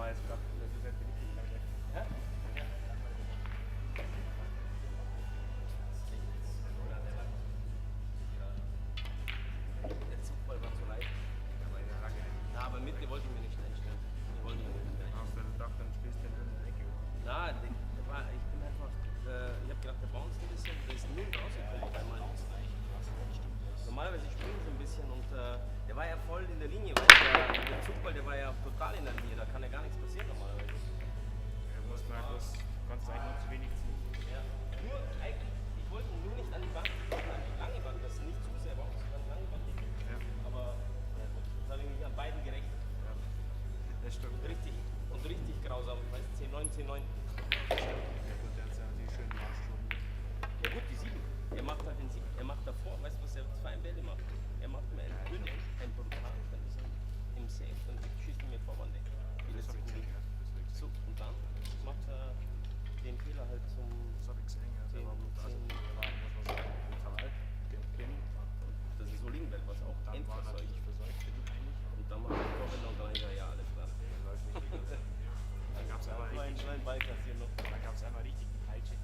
war jetzt gerade, das ist jetzt richtig lang weg. Ja? Der Zugball war zu leicht. Aber in der Lage. Na, aber Mitte wollte ich mir nicht einstellen. Die wollte ich mir nicht einstellen. Hast du gedacht, dann spielst du den in der Ecke? Na, ich bin einfach, ich hab gedacht, der bounced ein bisschen, der ist nur rausgekommen auf einmal. Normalerweise springen sie ein bisschen und der war ja voll in der Linie, weil der Zugball, der war ja total in der Linie, da kann ja gar nichts passieren normalerweise. Du musst mal bloß, du kannst eigentlich noch zu wenig ziehen. Ja. Nur eigentlich, ich wollte nur nicht an die Wand, an die lange Wand, das nicht zu sehr bounced, an die lange Wand nicht. Ja. Aber ja, gut, das habe ich mich an beiden gerecht. Ja. Das stimmt. Richtig, und richtig grausam, weißt du, 10-9, 10-9. Ja gut, der hat ja die schönen Marschstunden. Ja gut, die 7. Er macht halt den 7. Er macht davor, weißt du, was er 2 Bälle macht? Er macht mir einen König, einen Brutal, kann ich sagen, im Safe, dann schießt er mir Vorwand weg. Das habe ich gesehen, ja. So, und dann macht er den Fehler halt zum Das habe ich gesehen, ja. Der war brutal. Der war, muss man sagen, brutal. Kim. das ist so Lingenwelt, was auch Dann war endverseucht. natürlich verseucht für ihn eigentlich. Und dann macht er Vorwände und dann ja, alles klar. Der läuft nicht die ganze Zeit. Dann gab es einmal richtig. Ein Ball kassieren noch. Dann gab es einmal richtig die Peitsche.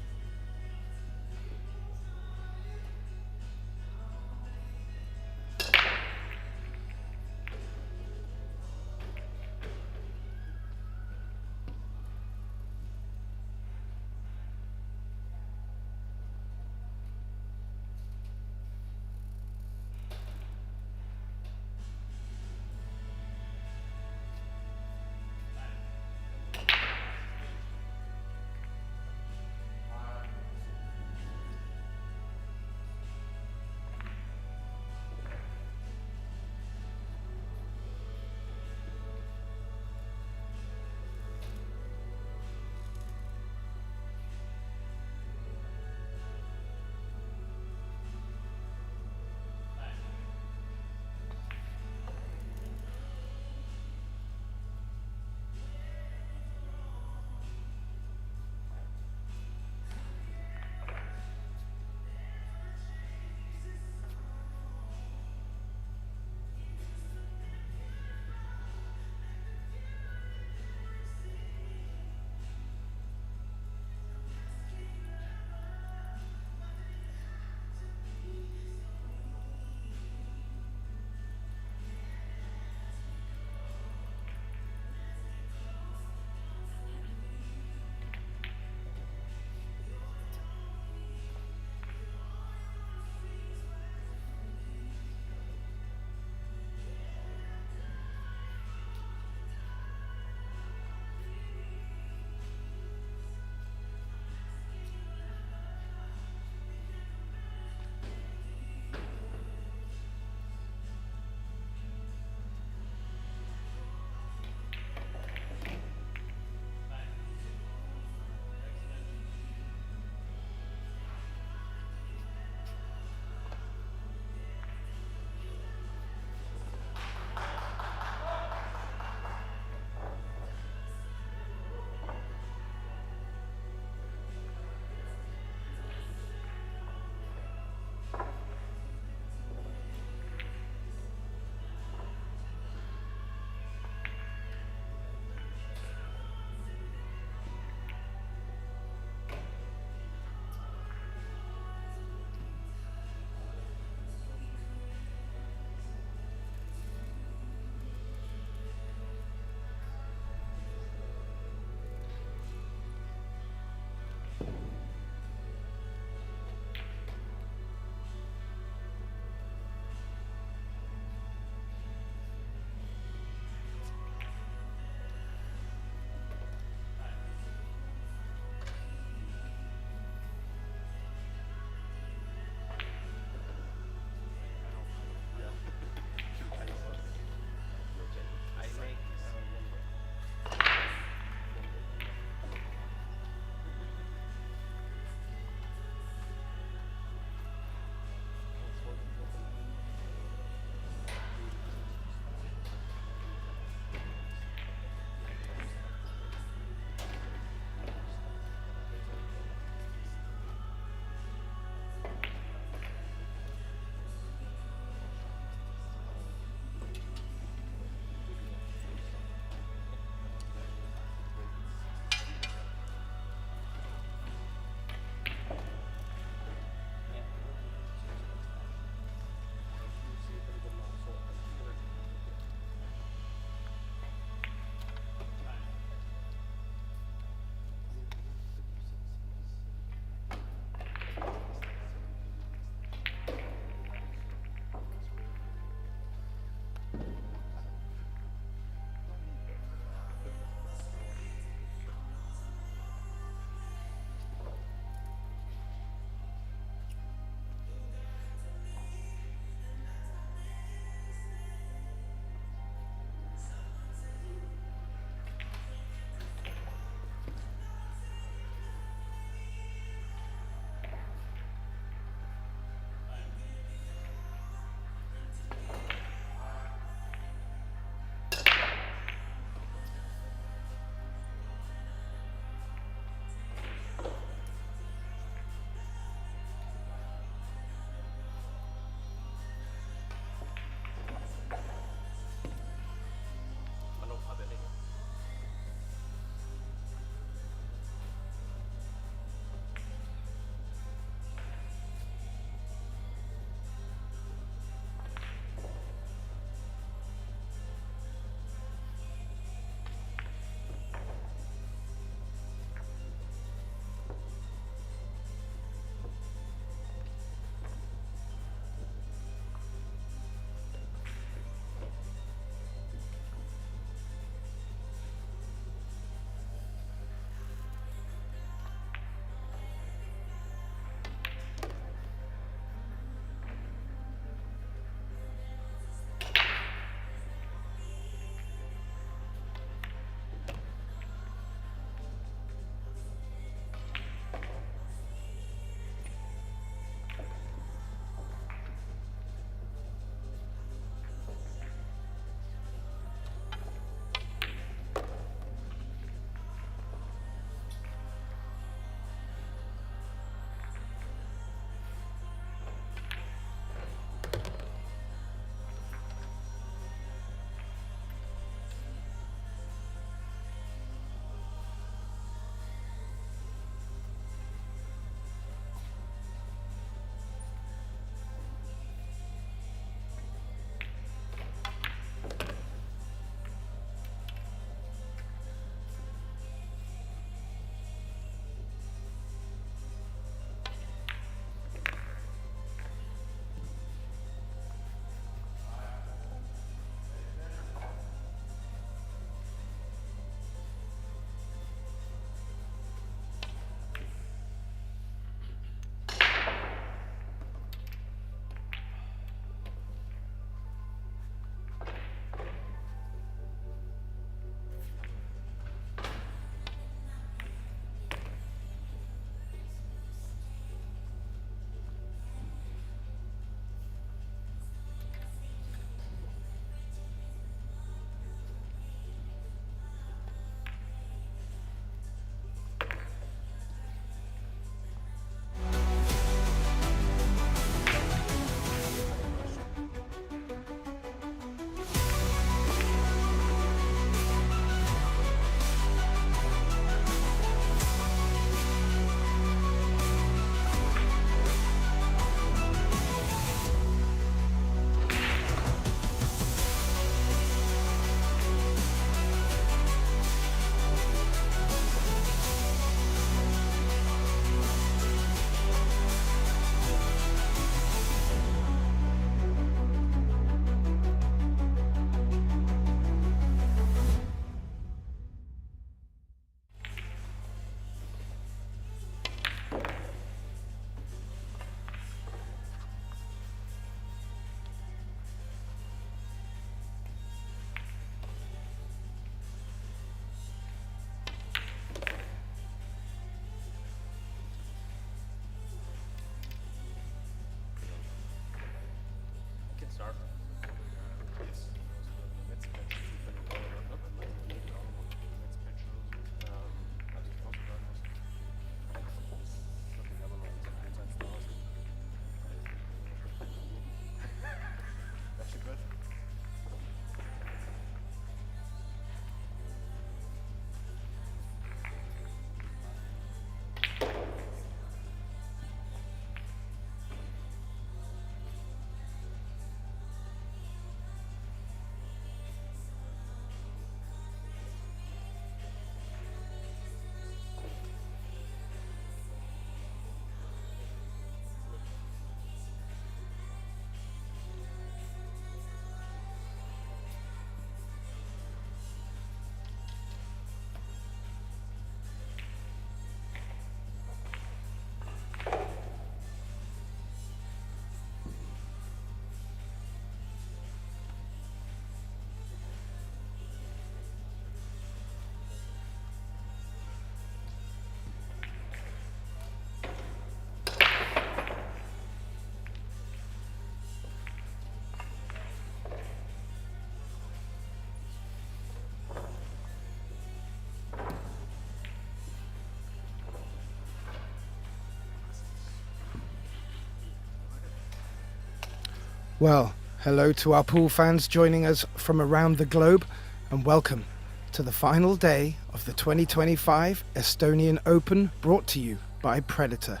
Well, hello to our pool fans joining us from around the globe, and welcome to the final day of the 2025 Estonian Open, brought to you by Predator.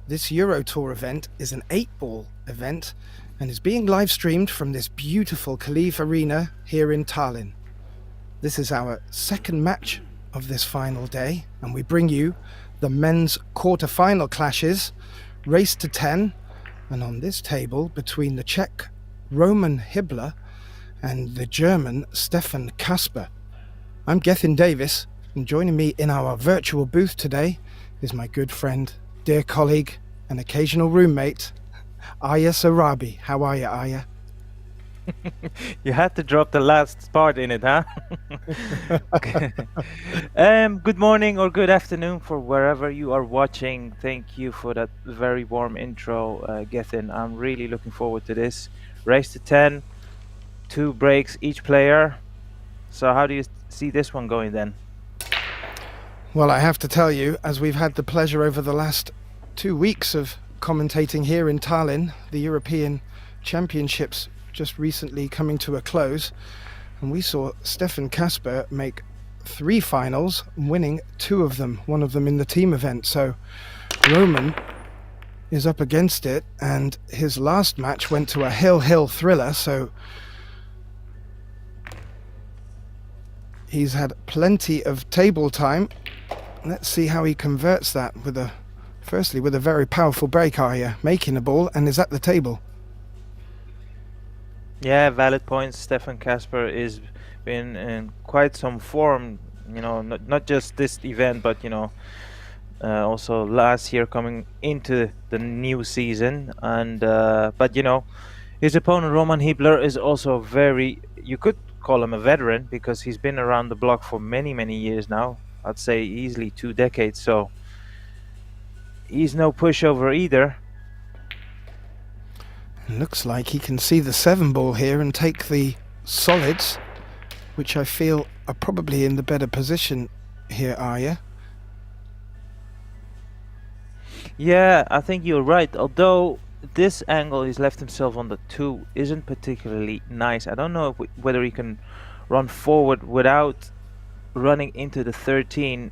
This Eurotour event is an 8-ball event and is being live streamed from this beautiful Kalief Arena here in Tallinn. This is our second match of this final day, and we bring you the men's quarter-final clashes, race to 10, and on this table, between the Czech Roman Hibler and the German Stefan Kasper. I'm Gethin Davis, and joining me in our virtual booth today is my good friend, dear colleague, and occasional roommate, Aya Sarabi. How are you, Aya? You had to drop the last part in it, huh? Good morning or good afternoon for wherever you are watching. Thank you for that very warm intro, Gethin. I'm really looking forward to this. Race to 10, 2 breaks each player. So how do you see this one going then? Well, I have to tell you, as we've had the pleasure over the last 2 weeks of commentating here in Tallinn, the European Championships just recently coming to a close, and we saw Stefan Kasper make 3 finals, winning 2 of them, one of them in the team event. So Roman is up against it, and his last match went to a hill thriller, so he's had plenty of table time. Let's see how he converts that with a very powerful break, Arya, making a ball and is at the table. Yeah, valid points. Stefan Kasper is been in quite some form, you know, not just this event, but you know, also last year coming into the new season. And but you know, his opponent Roman Hibler is also very, you could call him a veteran, because he's been around the block for many years now. I'd say easily 2 decades. So he's no pushover either. Looks like he can see the 7-ball here and take the solids, which I feel are probably in the better position here, Arya. Yeah, I think you're right. Although this angle he's left himself on the 2 isn't particularly nice. I don't know whether he can run forward without running into the 13.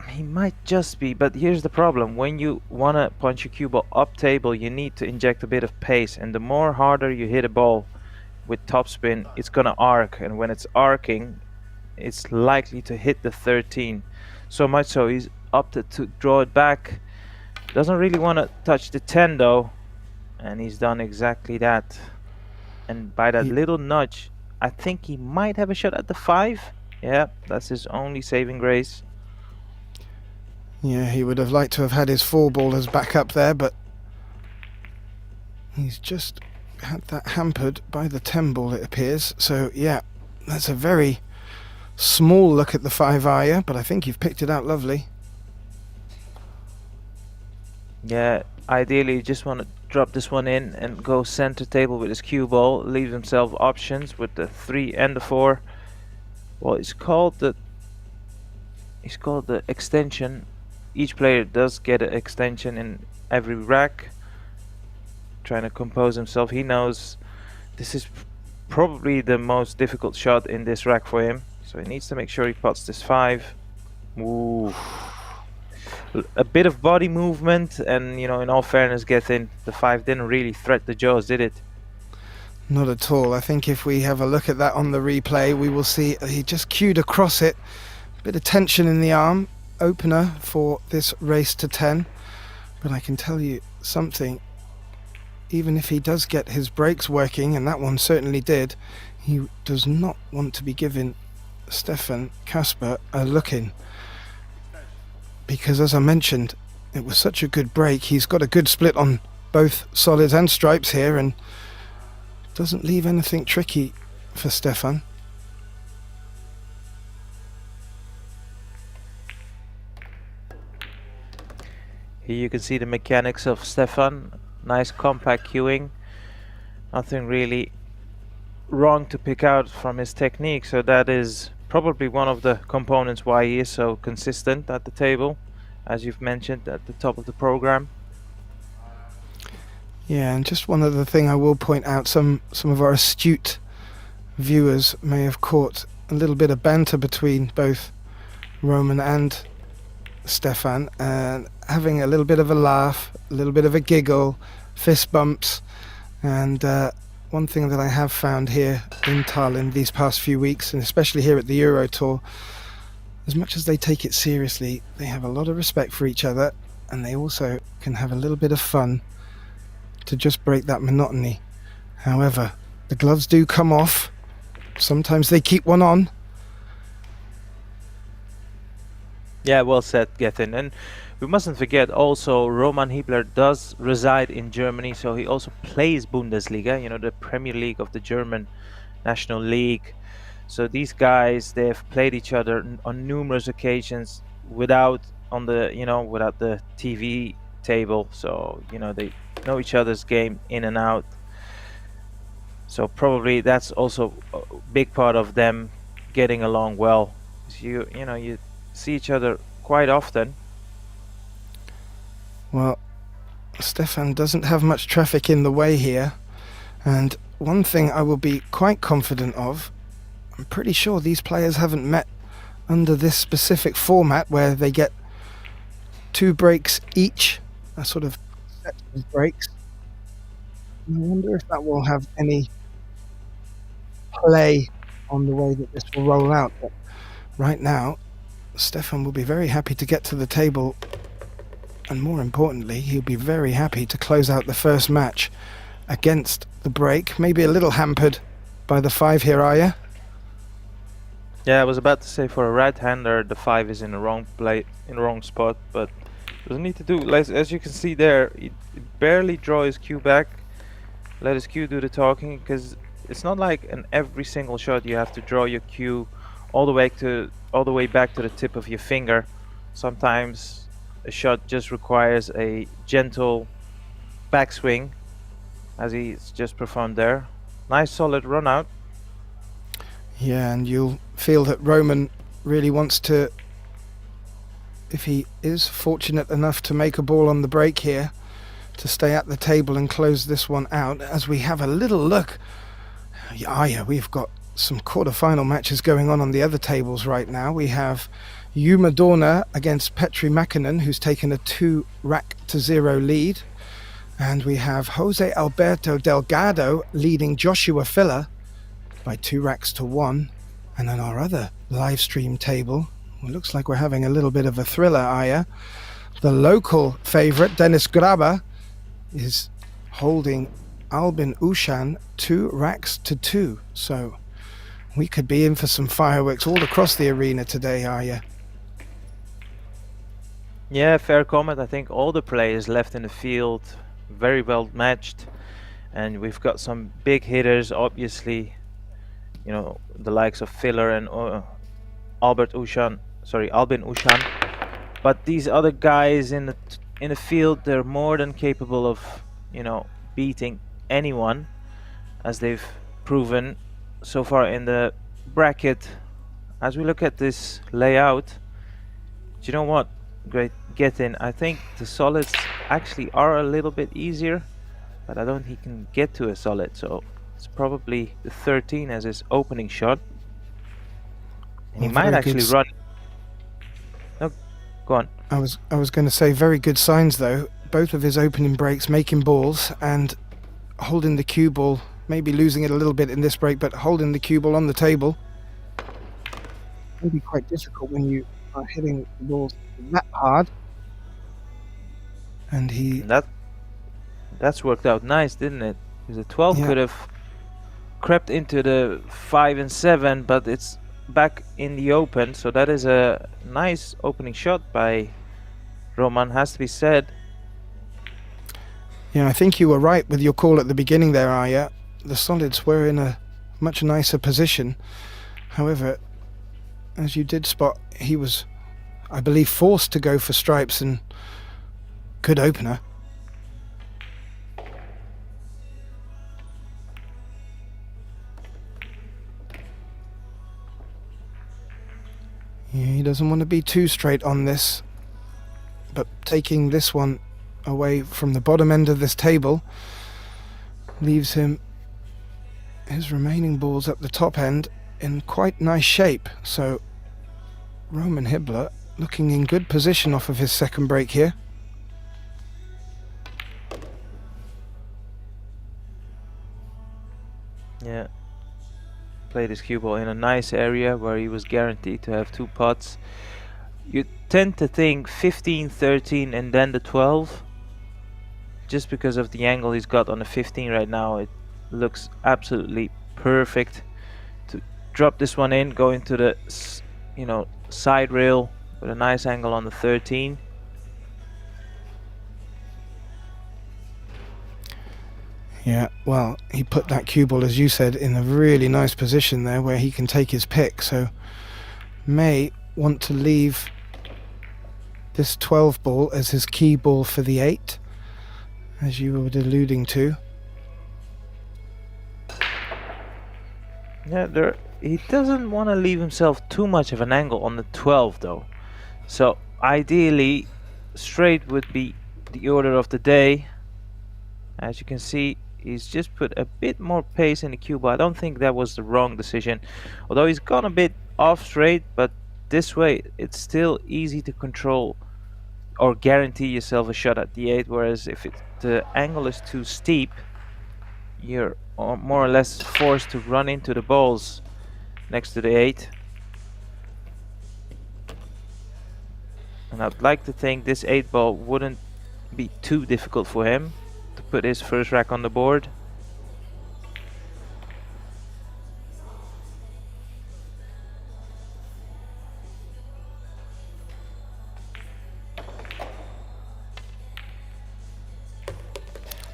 He might just be, but here's the problem. When you want to punch your cue ball up table, you need to inject a bit of pace, and the more harder you hit a ball with topspin, it's gonna arc, and when it's arcing, it's likely to hit the 13. So much so he's opted to draw it back. Doesn't really want to touch the 10 though, and he's done exactly that. And by that little nudge, I think he might have a shot at the 5. Yeah, that's his only saving grace. Yeah, he would have liked to have had his 4-ball as backup there, but he's just had that hampered by the 10-ball, it appears. So yeah, that's a very small look at the 5 Arya, but I think you've picked it out lovely. Yeah, ideally you just want to drop this one in and go center table with his cue ball, leave himself options with the 3 and the 4. Well, it's called the extension. Each player does get an extension in every rack. Trying to compose himself. He knows this is probably the most difficult shot in this rack for him, so he needs to make sure he pots this 5. Ooh. A bit of body movement, and you know, in all fairness, Gethin, the 5 didn't really threat the jaws, did it? Not at all. I think if we have a look at that on the replay, we will see he just cued across it. Bit of tension in the arm. Opener for this race to 10. But I can tell you something. Even if he does get his brakes working, and that one certainly did, he does not want to be giving Stefan Kasper a look-in. Because as I mentioned, it was such a good break. He's got a good split on both solids and stripes here, and doesn't leave anything tricky for Stefan. Here you can see the mechanics of Stefan. Nice compact cueing. Nothing really wrong to pick out from his technique, so that is probably one of the components why he is so consistent at the table, as you've mentioned at the top of the program. Yeah, and just one other thing I will point out, some of our astute viewers may have caught a little bit of banter between both Roman and Stefan, and having a little bit of a laugh, a little bit of a giggle, fist bumps. And one thing that I have found here in Tallinn these past few weeks, and especially here at the Eurotour, as much as they take it seriously, they have a lot of respect for each other, and they also can have a little bit of fun to just break that monotony. However, the gloves do come off. Sometimes they keep one on. Yeah, well said, Gethin. And we mustn't forget also Roman Hiebler does reside in Germany, so he also plays Bundesliga, you know, the Premier League of the German National League. So these guys, they have played each other on numerous occasions without the TV table. So, you know, they know each other's game in and out. So probably that's also a big part of them getting along well. You see each other quite often. Well, Stefan doesn't have much traffic in the way here, and one thing I will be quite confident of, I'm pretty sure these players haven't met under this specific format where they get 2 breaks each, a sort of set of breaks. I wonder if that will have any play on the way that this will roll out. But right now, Stefan will be very happy to get to the table, and more importantly, he'll be very happy to close out the first match against the break. Maybe a little hampered by the 5 here, are you? Yeah, I was about to say for a right-hander, the 5 is in the wrong spot, but doesn't need to do. As you can see there, it barely draw his cue back, let his cue do the talking, because it's not like in every single shot you have to draw your cue all the way back to the tip of your finger. Sometimes a shot just requires a gentle backswing, as he's just performed there. Nice solid run out. Yeah, and you'll feel that Roman really wants to, if he is fortunate enough to make a ball on the break here, to stay at the table and close this one out. As we have a little look, we've got some quarter-final matches going on the other tables right now. We have Yuma Dorna against Petri Mäkinen, who's taken a 2-0 lead. And we have Jose Alberto Delgado leading Joshua Filler by 2-1. And on our other live stream table, it looks like we're having a little bit of a thriller, Aya. The local favourite, Dennis Graber, is holding Albin Ushan 2-2. So we could be in for some fireworks all across the arena today, Aya. Yeah, fair comment. I think all the players left in the field very well matched, and we've got some big hitters, obviously, you know, the likes of Filler and Albin Ushan. But these other guys in the field, they're more than capable of, you know, beating anyone, as they've proven so far in the bracket. As we look at this layout, do you know what? Great Gethin, I think the solids actually are a little bit easier, but I don't think he can get to a solid, so it's probably the 13 as his opening shot. And he might actually run. No, go on. I was going to say, very good signs though. Both of his opening breaks making balls and holding the cue ball, maybe losing it a little bit in this break, but holding the cue ball on the table. It can be quite difficult when you are hitting the balls that hard. And that's worked out nice, didn't it? Because the 12 could have crept into the 5 and 7, but it's back in the open. So that is a nice opening shot by Roman, has to be said. Yeah, I think you were right with your call at the beginning there, Aya. The solids were in a much nicer position. However, as you did spot, he was, I believe, forced to go for stripes, and good opener. Yeah, he doesn't want to be too straight on this, but taking this one away from the bottom end of this table, leaves him his remaining balls at the top end in quite nice shape. So Roman Hibbler looking in good position off of his second break here. Yeah, played his cue ball in a nice area where he was guaranteed to have 2 pots. You tend to think 15, 13 and then the 12. Just because of the angle he's got on the 15 right now, it looks absolutely perfect to drop this one in, go into the side rail with a nice angle on the 13. Yeah, well, he put that cue ball, as you said, in a really nice position there where he can take his pick. So may want to leave this 12 ball as his key ball for the 8, as you were alluding to. Yeah, he doesn't want to leave himself too much of an angle on the 12 though. So ideally, straight would be the order of the day. As you can see, he's just put a bit more pace in the cue ball. I don't think that was the wrong decision. Although he's gone a bit off straight, but this way it's still easy to control or guarantee yourself a shot at the 8. Whereas if the angle is too steep, you're more or less forced to run into the balls next to the 8. And I'd like to think this 8 ball wouldn't be too difficult for him to put his first rack on the board.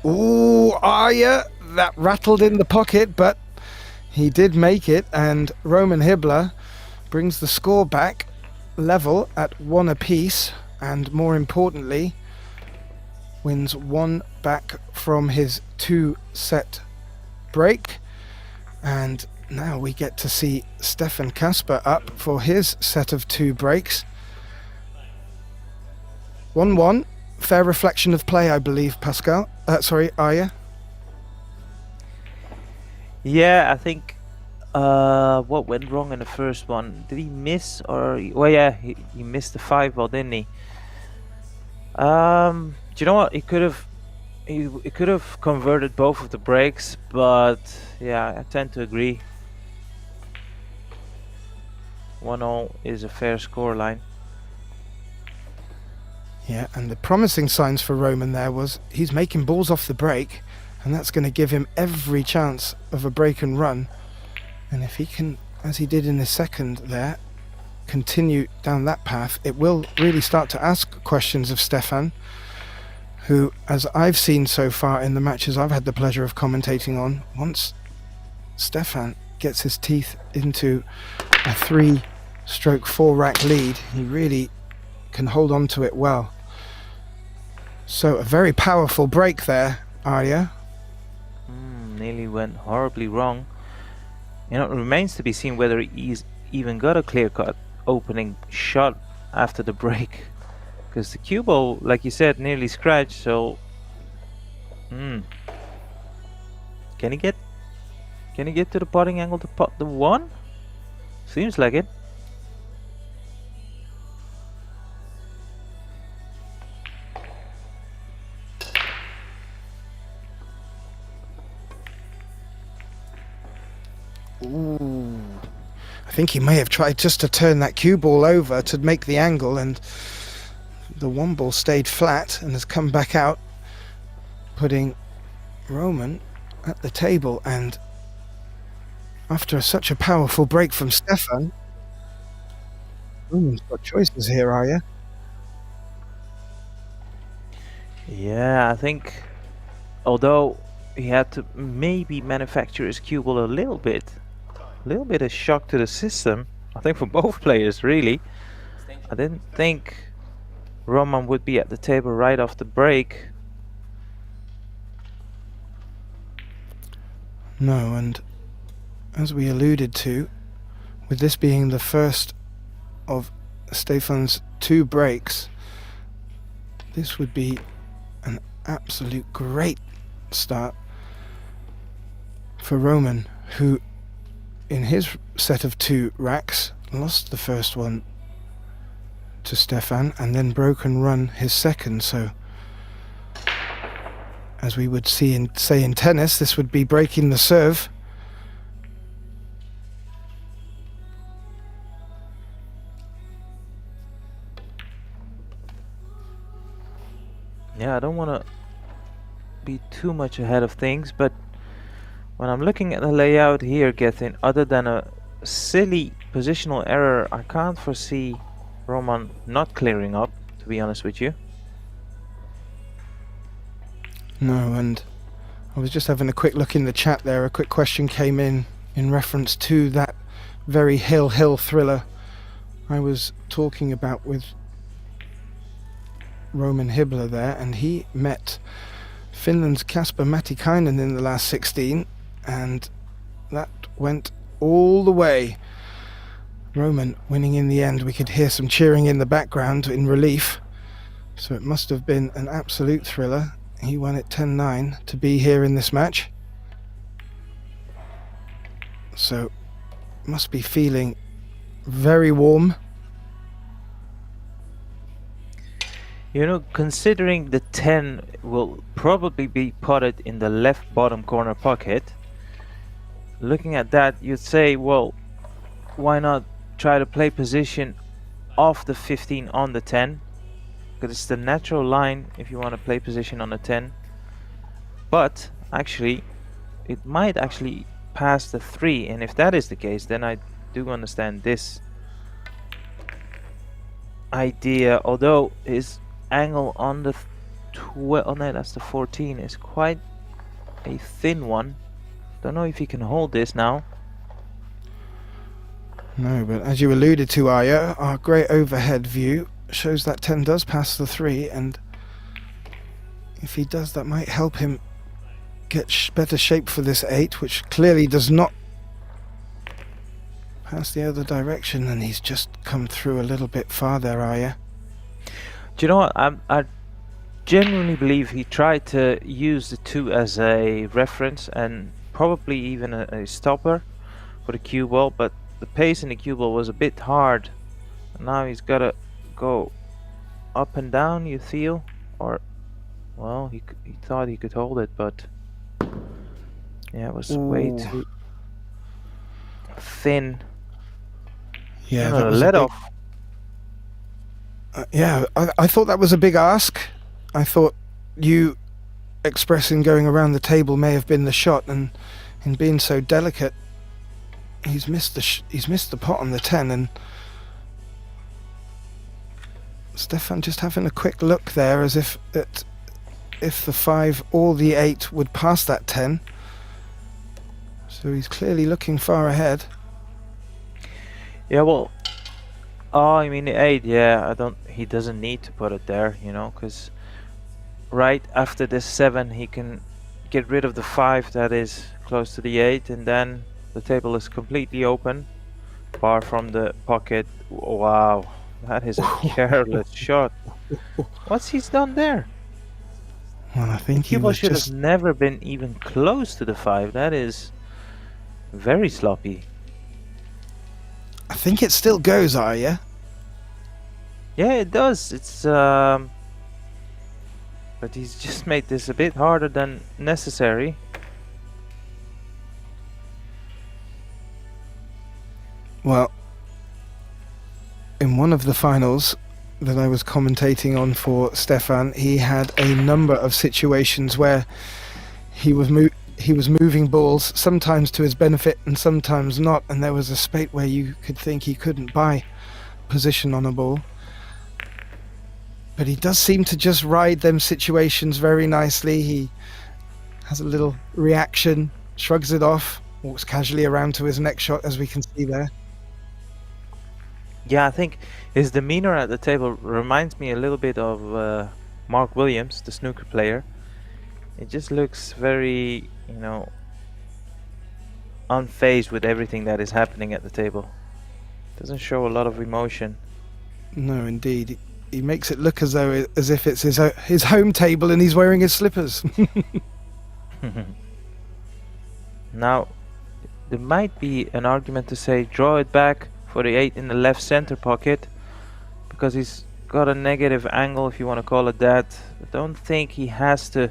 Ooh, Arya, that rattled in the pocket, but he did make it, and Roman Hibbler brings the score back level at 1 apiece, and more importantly, wins 1 back from his 2-set break. And now we get to see Stefan Kasper up for his set of 2 breaks. 1-1. Fair reflection of play, I believe, Pascal. Arya. Yeah, I think what went wrong in the first one? Did he miss or? Well, yeah, he missed the 5 ball, didn't he? Do you know what? He could have converted both of the breaks, but yeah, I tend to agree. 1-0 is a fair score line. Yeah, and the promising signs for Roman there was he's making balls off the break, and that's going to give him every chance of a break and run. And if he can, as he did in the second there, continue down that path, it will really start to ask questions of Stefan, who, as I've seen so far in the matches I've had the pleasure of commentating on, once Stefan gets his teeth into a 3-4 rack lead, he really can hold on to it well. So a very powerful break there, Arya. Nearly went horribly wrong. You know, it remains to be seen whether he's even got a clear-cut opening shot after the break, because the cue ball, like you said, nearly scratched. So, can he get to the potting angle to pot the 1? Seems like it. Ooh. I think he may have tried just to turn that cue ball over to make the angle, and the 1 ball stayed flat and has come back out, putting Roman at the table. And after such a powerful break from Stefan, Roman's got choices here, Arya. Yeah, I think although he had to maybe manufacture his cue ball a little bit of shock to the system, I think for both players really. I didn't think Roman would be at the table right off the break. No, and as we alluded to, with this being the first of Stefan's 2 breaks, this would be an absolute great start for Roman, who in his set of 2 racks lost the first one to Stefan and then broke and run his second. So as we would say in tennis, this would be breaking the serve. Yeah, I don't want to be too much ahead of things, but when I'm looking at the layout here, Gethin, other than a silly positional error, I can't foresee Roman not clearing up, to be honest with you. No, and I was just having a quick look in the chat there. A quick question came in reference to that very hill thriller I was talking about with Roman Hibbler there, and he met Finland's Kasper Matikainen in the last 16, and that went all the way. Roman winning in the end. We could hear some cheering in the background in relief, so it must have been an absolute thriller. He won it 10-9 to be here in this match, so must be feeling very warm. You know, considering the 10 will probably be potted in the left bottom corner pocket, looking at that, you'd say, well, why not try to play position off the 15 on the 10? Because it's the natural line if you want to play position on the 10. But actually, it might actually pass the 3, and if that is the case, then I do understand this idea, although his angle on the 12, oh no, that's the 14, is quite a thin one. Don't know if he can hold this now. No, but as you alluded to, Aya, our great overhead view shows that 10 does pass the 3, and if he does, that might help him get better shape for this 8, which clearly does not pass the other direction, and he's just come through a little bit farther, Aya. Do you know what? I genuinely believe he tried to use the 2 as a reference and probably even a stopper for the cue ball, but the pace in the cue ball was a bit hard. Now he's got to go up and down, you feel? Or, well, he thought he could hold it, but yeah, it was way too thin. Yeah, No, that was let a big, off. yeah, I thought that was a big ask. I thought you expressing going around the table may have been the shot, and in being so delicate, he's missed the pot on the 10, and Stefan just having a quick look there as if the 5 or the 8 would pass that 10. So he's clearly looking far ahead. Yeah, well, oh, I mean the 8, yeah, he doesn't need to put it there, you know, because right after this 7 he can get rid of the 5 that is close to the 8, and then the table is completely open, far from the pocket. Wow, that is a careless shot. What's he's done there? Well, I think he Cue ball was should just... have never been even close to the 5. That is very sloppy. I think it still goes, Arya. Yeah, it does. It's but he's just made this a bit harder than necessary. Well, in one of the finals that I was commentating on for Stefan, he had a number of situations where he was moving balls, sometimes to his benefit and sometimes not, and there was a spate where you could think he couldn't buy position on a ball. But he does seem to just ride them situations very nicely. He has a little reaction, shrugs it off, walks casually around to his next shot, as we can see there. Yeah, I think his demeanor at the table reminds me a little bit of Mark Williams, the snooker player. It just looks very, you know, unfazed with everything that is happening at the table. Doesn't show a lot of emotion. No, indeed. He makes it look as if it's his home table and he's wearing his slippers. Now, there might be an argument to say draw it back for the 8 in the left center pocket, because he's got a negative angle, if you want to call it that. I don't think he has to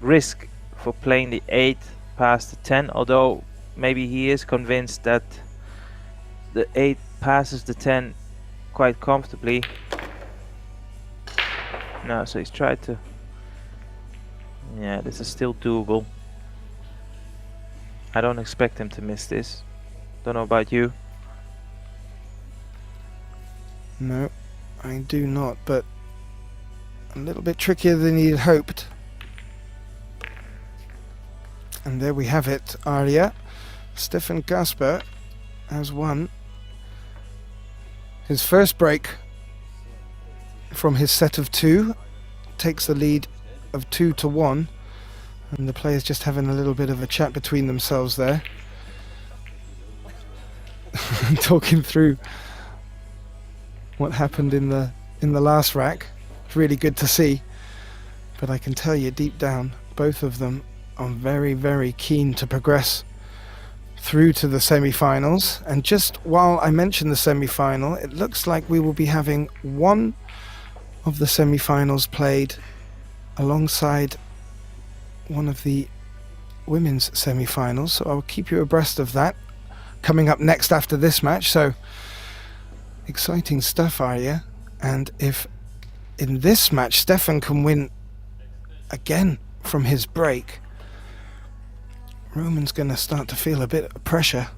risk for playing the 8 past the 10, although maybe he is convinced that the 8 passes the 10 quite comfortably. No, so he's tried to... Yeah, this is still doable. I don't expect him to miss this. Don't know about you. No, I do not, but a little bit trickier than he had hoped. And there we have it, Arya. Stefan Gasper has won his first break from his set of 2, takes the lead of 2-1, and the players just having a little bit of a chat between themselves there. Talking through what happened in the last rack. It's really good to see, but I can tell you deep down both of them are very, very keen to progress through to the semi-finals. And just while I mention the semi-final, it looks like we will be having one of the semi-finals played alongside one of the women's semi-finals, so I'll keep you abreast of that coming up next after this match. So exciting stuff, Arya. And if in this match Stefan can win again from his break, Roman's going to start to feel a bit of pressure.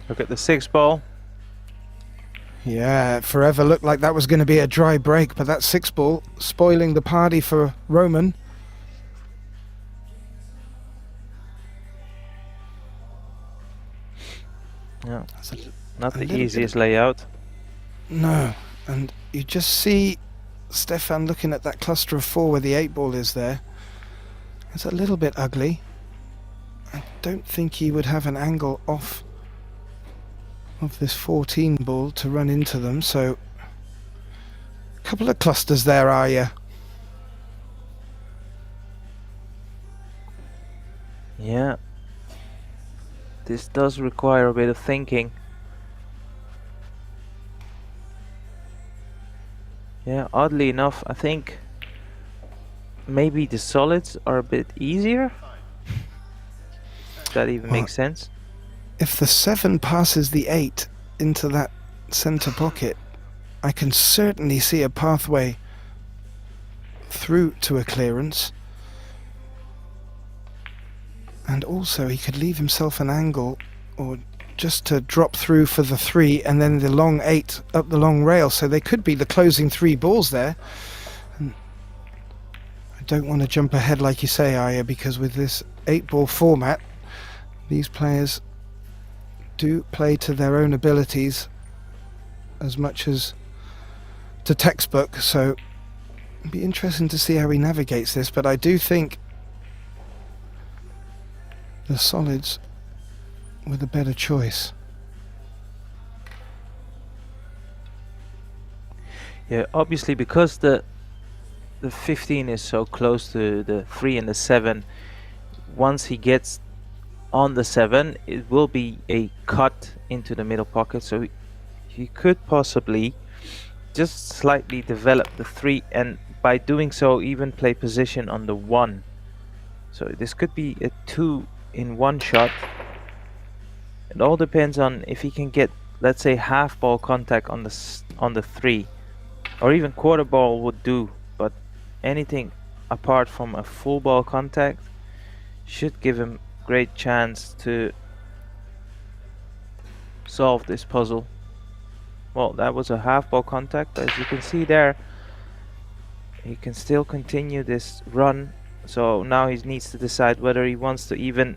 Look at the 6 ball. Yeah, it forever looked like that was going to be a dry break, but that 6 ball spoiling the party for Roman. Yeah, not the easiest layout. No, and you just see Stefan looking at that cluster of 4 where the 8 ball is there. It's a little bit ugly. I don't think he would have an angle off of this 14 ball to run into them, so a couple of clusters there, are you? Yeah, this does require a bit of thinking. Yeah, oddly enough, I think maybe the solids are a bit easier. If that even makes sense. If the 7 passes the 8 into that center pocket, I can certainly see a pathway through to a clearance. And also he could leave himself an angle, or just to drop through for the 3 and then the long 8 up the long rail, so they could be the closing 3 balls there. And I don't want to jump ahead like you say, Arya, because with this 8 ball format, these players do play to their own abilities as much as to textbook, so it'd be interesting to see how he navigates this, but I do think the solids were the better choice. Yeah, obviously because the 15 is so close to the 3 and the 7, once he gets on the 7, it will be a cut into the middle pocket, so he could possibly just slightly develop the 3, and by doing so even play position on the 1. So this could be a 2 in 1 shot. It all depends on if he can get, let's say, half ball contact on the 3, or even quarter ball would do, but anything apart from a full ball contact should give him great chance to solve this puzzle. Well, that was a half ball contact. As you can see there, he can still continue this run, so now he needs to decide whether he wants to even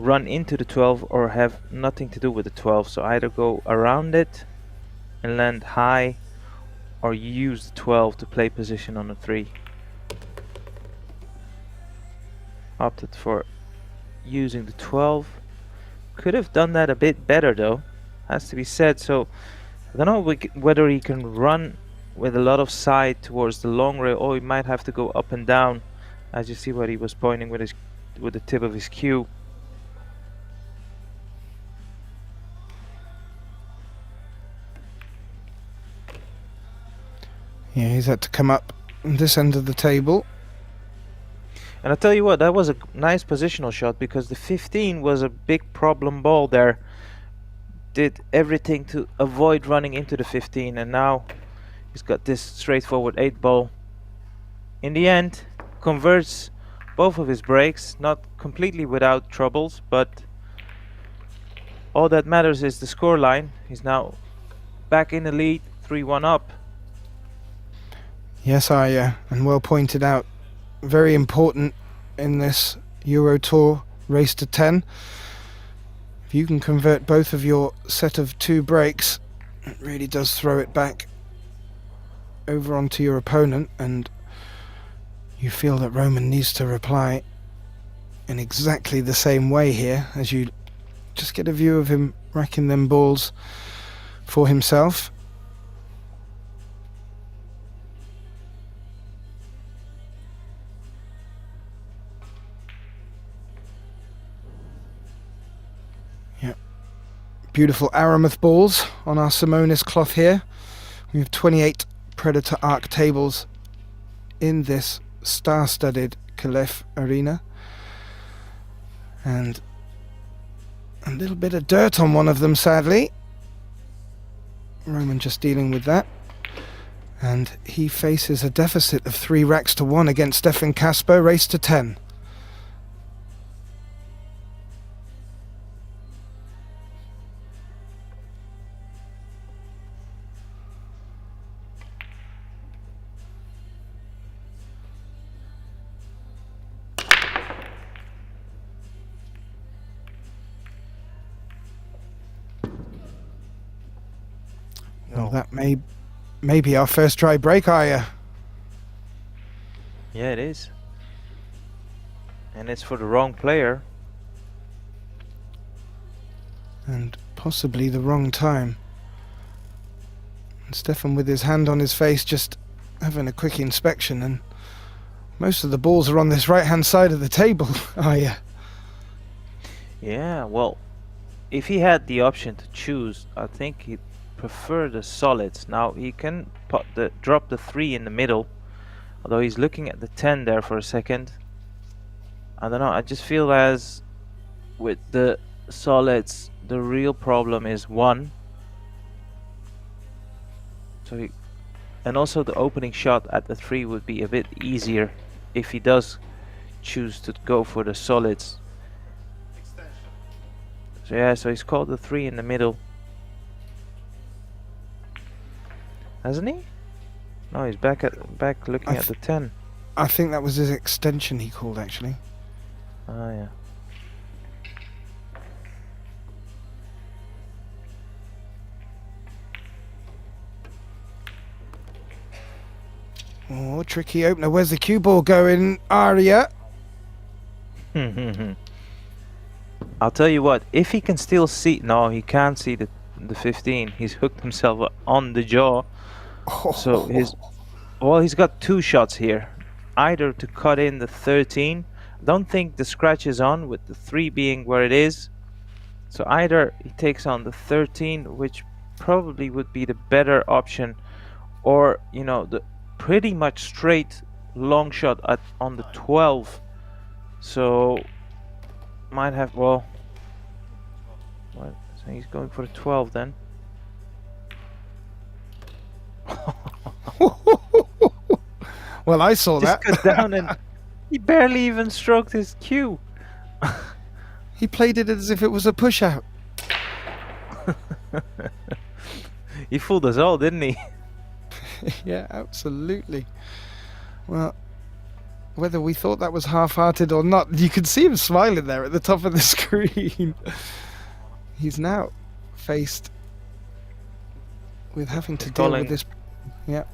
run into the 12 or have nothing to do with the 12. So either go around it and land high, or use the 12 to play position on the 3. Opted for using the 12. Could have done that a bit better though, has to be said. So I don't know whether he can run with a lot of side towards the long rail, or he might have to go up and down, as you see what he was pointing with the tip of his cue. Yeah, he's had to come up this end of the table. And I tell you what, that was a nice positional shot, because the 15 was a big problem ball there. Did everything to avoid running into the 15, and now he's got this straightforward 8 ball. In the end, converts both of his breaks, not completely without troubles, but all that matters is the score line. He's now back in the lead, 3-1 up. Yes, Arya, and well pointed out. Very important in this Eurotour race to 10. If you can convert both of your set of 2 breaks, it really does throw it back over onto your opponent, and you feel that Roman needs to reply in exactly the same way here, as you just get a view of him racking them balls for himself. Beautiful Aramith balls on our Simonis cloth here. We have 28 Predator Arc tables in this star-studded Caliph arena. And a little bit of dirt on one of them, sadly. Roman just dealing with that. And he faces a deficit of 3 racks to 1 against Stefan Kasper, race to 10. Well, that may be our first try break, Arya. Yeah, it is. And it's for the wrong player. And possibly the wrong time. And Stefan, with his hand on his face, just having a quick inspection, and most of the balls are on this right-hand side of the table, Arya. Yeah, well, if he had the option to choose, I think he'd prefer the solids. Now he can drop the 3 in the middle, although he's looking at the 10 there for a second. I don't know, I just feel as with the solids the real problem is 1. So and also the opening shot at the 3 would be a bit easier if he does choose to go for the solids. So yeah, so he's called the 3 in the middle. Hasn't he? No, he's back looking at the 10. I think that was his extension he called, actually. Ah, yeah. Oh, tricky opener. Where's the cue ball going, Arya? I'll tell you what, if he can still see... No, he can't see the 15. He's hooked himself on the jaw. So he's got 2 shots here. Either to cut in the 13. Don't think the scratch is on, with the 3 being where it is. So either he takes on the 13, which probably would be the better option, or, you know, the pretty much straight long shot on the 12. So might have, well, what? So he's going for a 12 then. Well, I saw Just that. got down and he barely even stroked his cue. He played it as if it was a push out. He fooled us all, didn't he? Yeah, absolutely. Well, whether we thought that was half-hearted or not. You could see him smiling there at the top of the screen. He's now faced with having to deal with this. Yeah.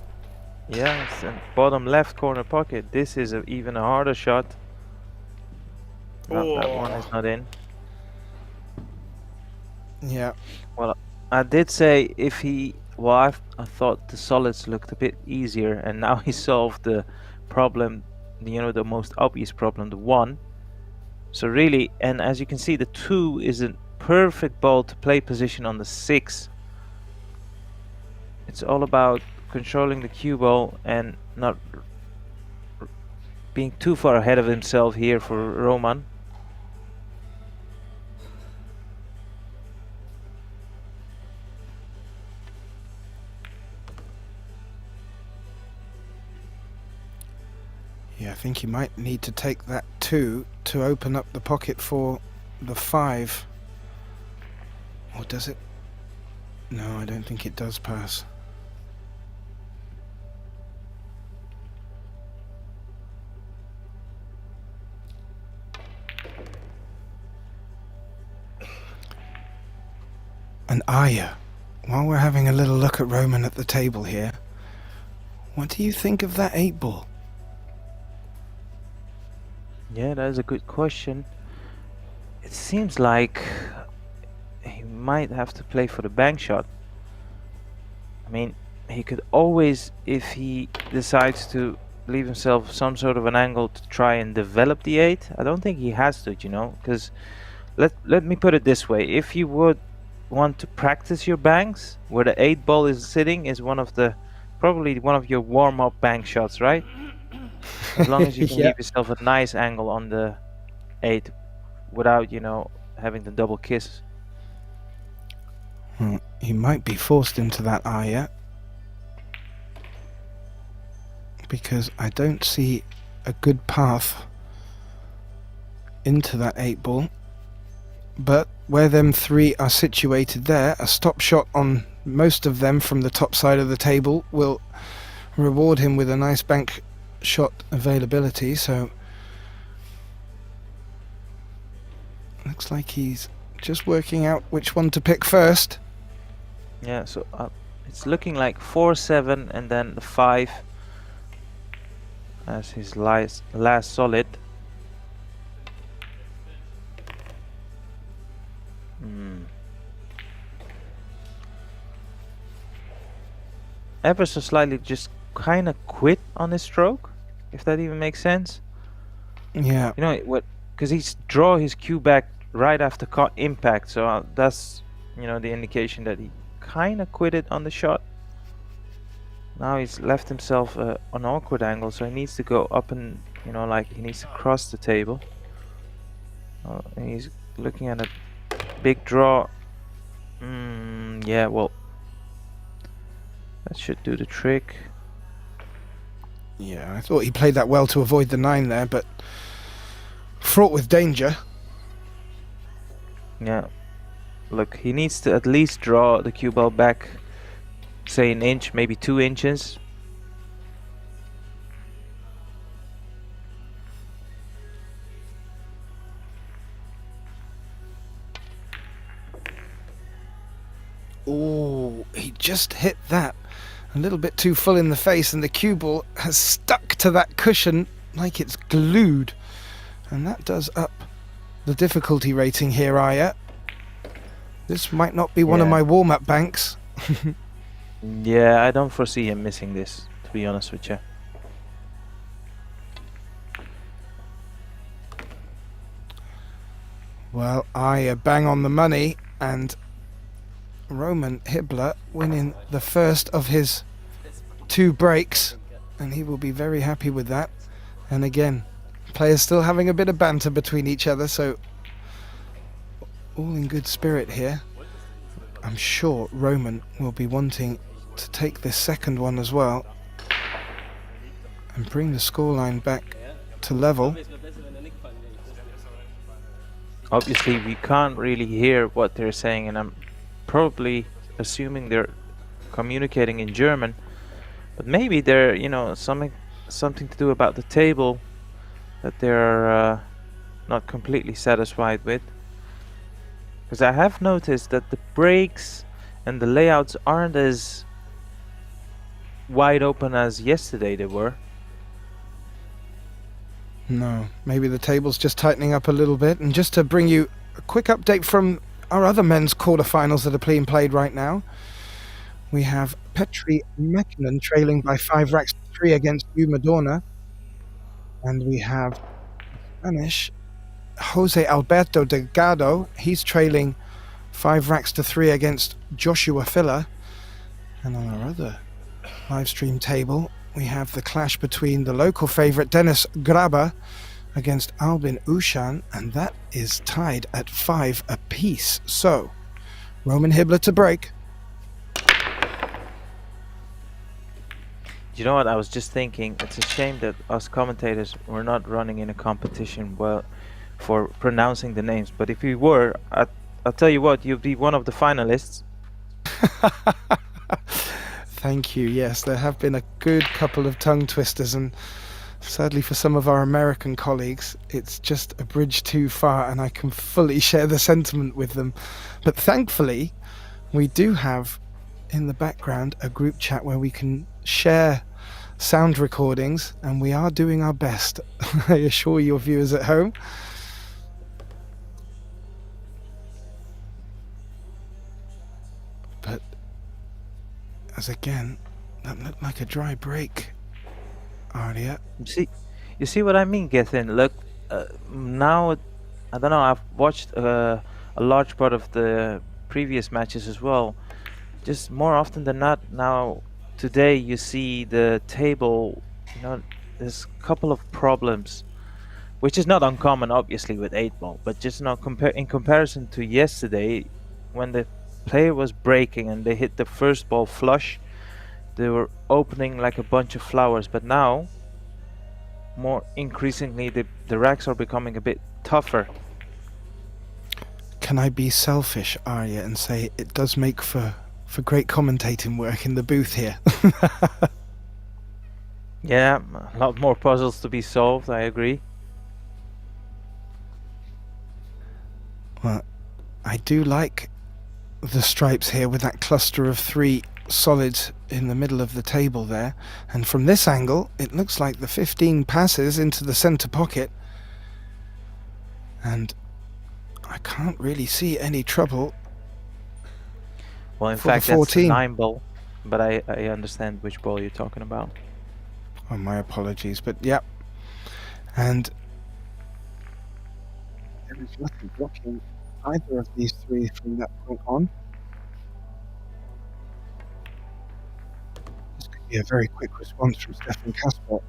Yes, and bottom left corner pocket. This is even a harder shot. No, that one is not in. Yeah. Well, I did say if he... Well, I thought the solids looked a bit easier, and now he solved the problem, you know, the most obvious problem, the 1. So really, and as you can see, the 2 is a perfect ball to play position on the 6. It's all about controlling the cue ball and not being too far ahead of himself here for Roman. Yeah, I think he might need to take that 2 to open up the pocket for the 5. Or does it? No, I don't think it does pass. And Aya, while we're having a little look at Roman at the table here, what do you think of that 8 ball? Yeah, that is a good question. It seems like he might have to play for the bank shot. I mean, he could always, if he decides to leave himself some sort of an angle to try and develop the 8, I don't think he has to, you know, because let me put it this way. If you would want to practice your banks, where the 8 ball is sitting is probably one of your warm-up bank shots, right? As long as you can Yeah. give yourself a nice angle on the 8 without, you know, having the double kiss. He might be forced into that Aya, because I don't see a good path into that 8 ball. But where them 3 are situated there, a stop shot on most of them from the top side of the table will reward him with a nice bank shot availability. So looks like he's just working out which one to pick first. Yeah, so it's looking like 4-7 and then the 5 as his last solid. Ever so slightly just kind of quit on his stroke, if that even makes sense. Yeah. You know what? Because he's draw his cue back right after impact, so that's, you know, the indication that he kind of quitted on the shot. Now he's left himself an awkward angle, so he needs to go up and, you know, like he needs to cross the table. And he's looking at a big draw. Yeah, well, that should do the trick. Yeah, I thought he played that well to avoid the 9 there, but fraught with danger. Yeah. Look, he needs to at least draw the cue ball back, say an inch, maybe 2 inches. Oh, he just hit that a little bit too full in the face, and the cue ball has stuck to that cushion like it's glued. And that does up the difficulty rating here, Aya. This might not be one of my warm-up banks. Yeah, I don't foresee him missing this, to be honest with you. Well, Aya bang on the money, and Roman Hibbler winning the first of his 2 breaks, and he will be very happy with that. And again, players still having a bit of banter between each other, so all in good spirit here. I'm sure Roman will be wanting to take this second one as well and bring the scoreline back to level. Obviously, we can't really hear what they're saying, and I'm probably assuming they're communicating in German, but maybe they're, you know, something to do about the table that they're not completely satisfied with. Because I have noticed that the breaks and the layouts aren't as wide open as yesterday they were. No, maybe the table's just tightening up a little bit. And just to bring you a quick update from our other men's quarterfinals that are being played right now, we have Petri Mekinen trailing by 5 racks to 3 against Hugh Madonna. And we have Spanish Jose Alberto Delgado. He's trailing 5 racks to 3 against Joshua Filler. And on our other live stream table, we have the clash between the local favourite Dennis Graber against Albin Ushan, and that is tied at 5 apiece. So, Roman Hibbler to break. You know what, I was just thinking, it's a shame that us commentators were not running in a competition for pronouncing the names, but if we were, I'll tell you what, you'd be one of the finalists. Thank you. Yes, there have been a good couple of tongue twisters, and sadly for some of our American colleagues, it's just a bridge too far, and I can fully share the sentiment with them. But thankfully, we do have in the background a group chat where we can share sound recordings, and we are doing our best. I assure your viewers at home. But as again, that looked like a dry break, Arya. You see what I mean, Gethin? Look, now, I don't know, I've watched a large part of the previous matches as well. Just more often than not, now, today you see the table, you know, there's a couple of problems, which is not uncommon, obviously, with 8-ball, but just now in comparison to yesterday, when the player was breaking and they hit the first ball flush, they were opening like a bunch of flowers. But now, more increasingly, the racks are becoming a bit tougher. Can I be selfish, Arya, and say it does make for great commentating work in the booth here? Yeah, a lot more puzzles to be solved, I agree. Well, I do like the stripes here with that cluster of 3 solids in the middle of the table there, and from this angle it looks like the 15 passes into the center pocket, and I can't really see any trouble. Well, in for the fact, that's 14. the 9-ball, but I understand which ball you're talking about. Oh, my apologies, but yep. And there is nothing blocking either of these 3 from that point on. This could be a very quick response from Stefan Kasper.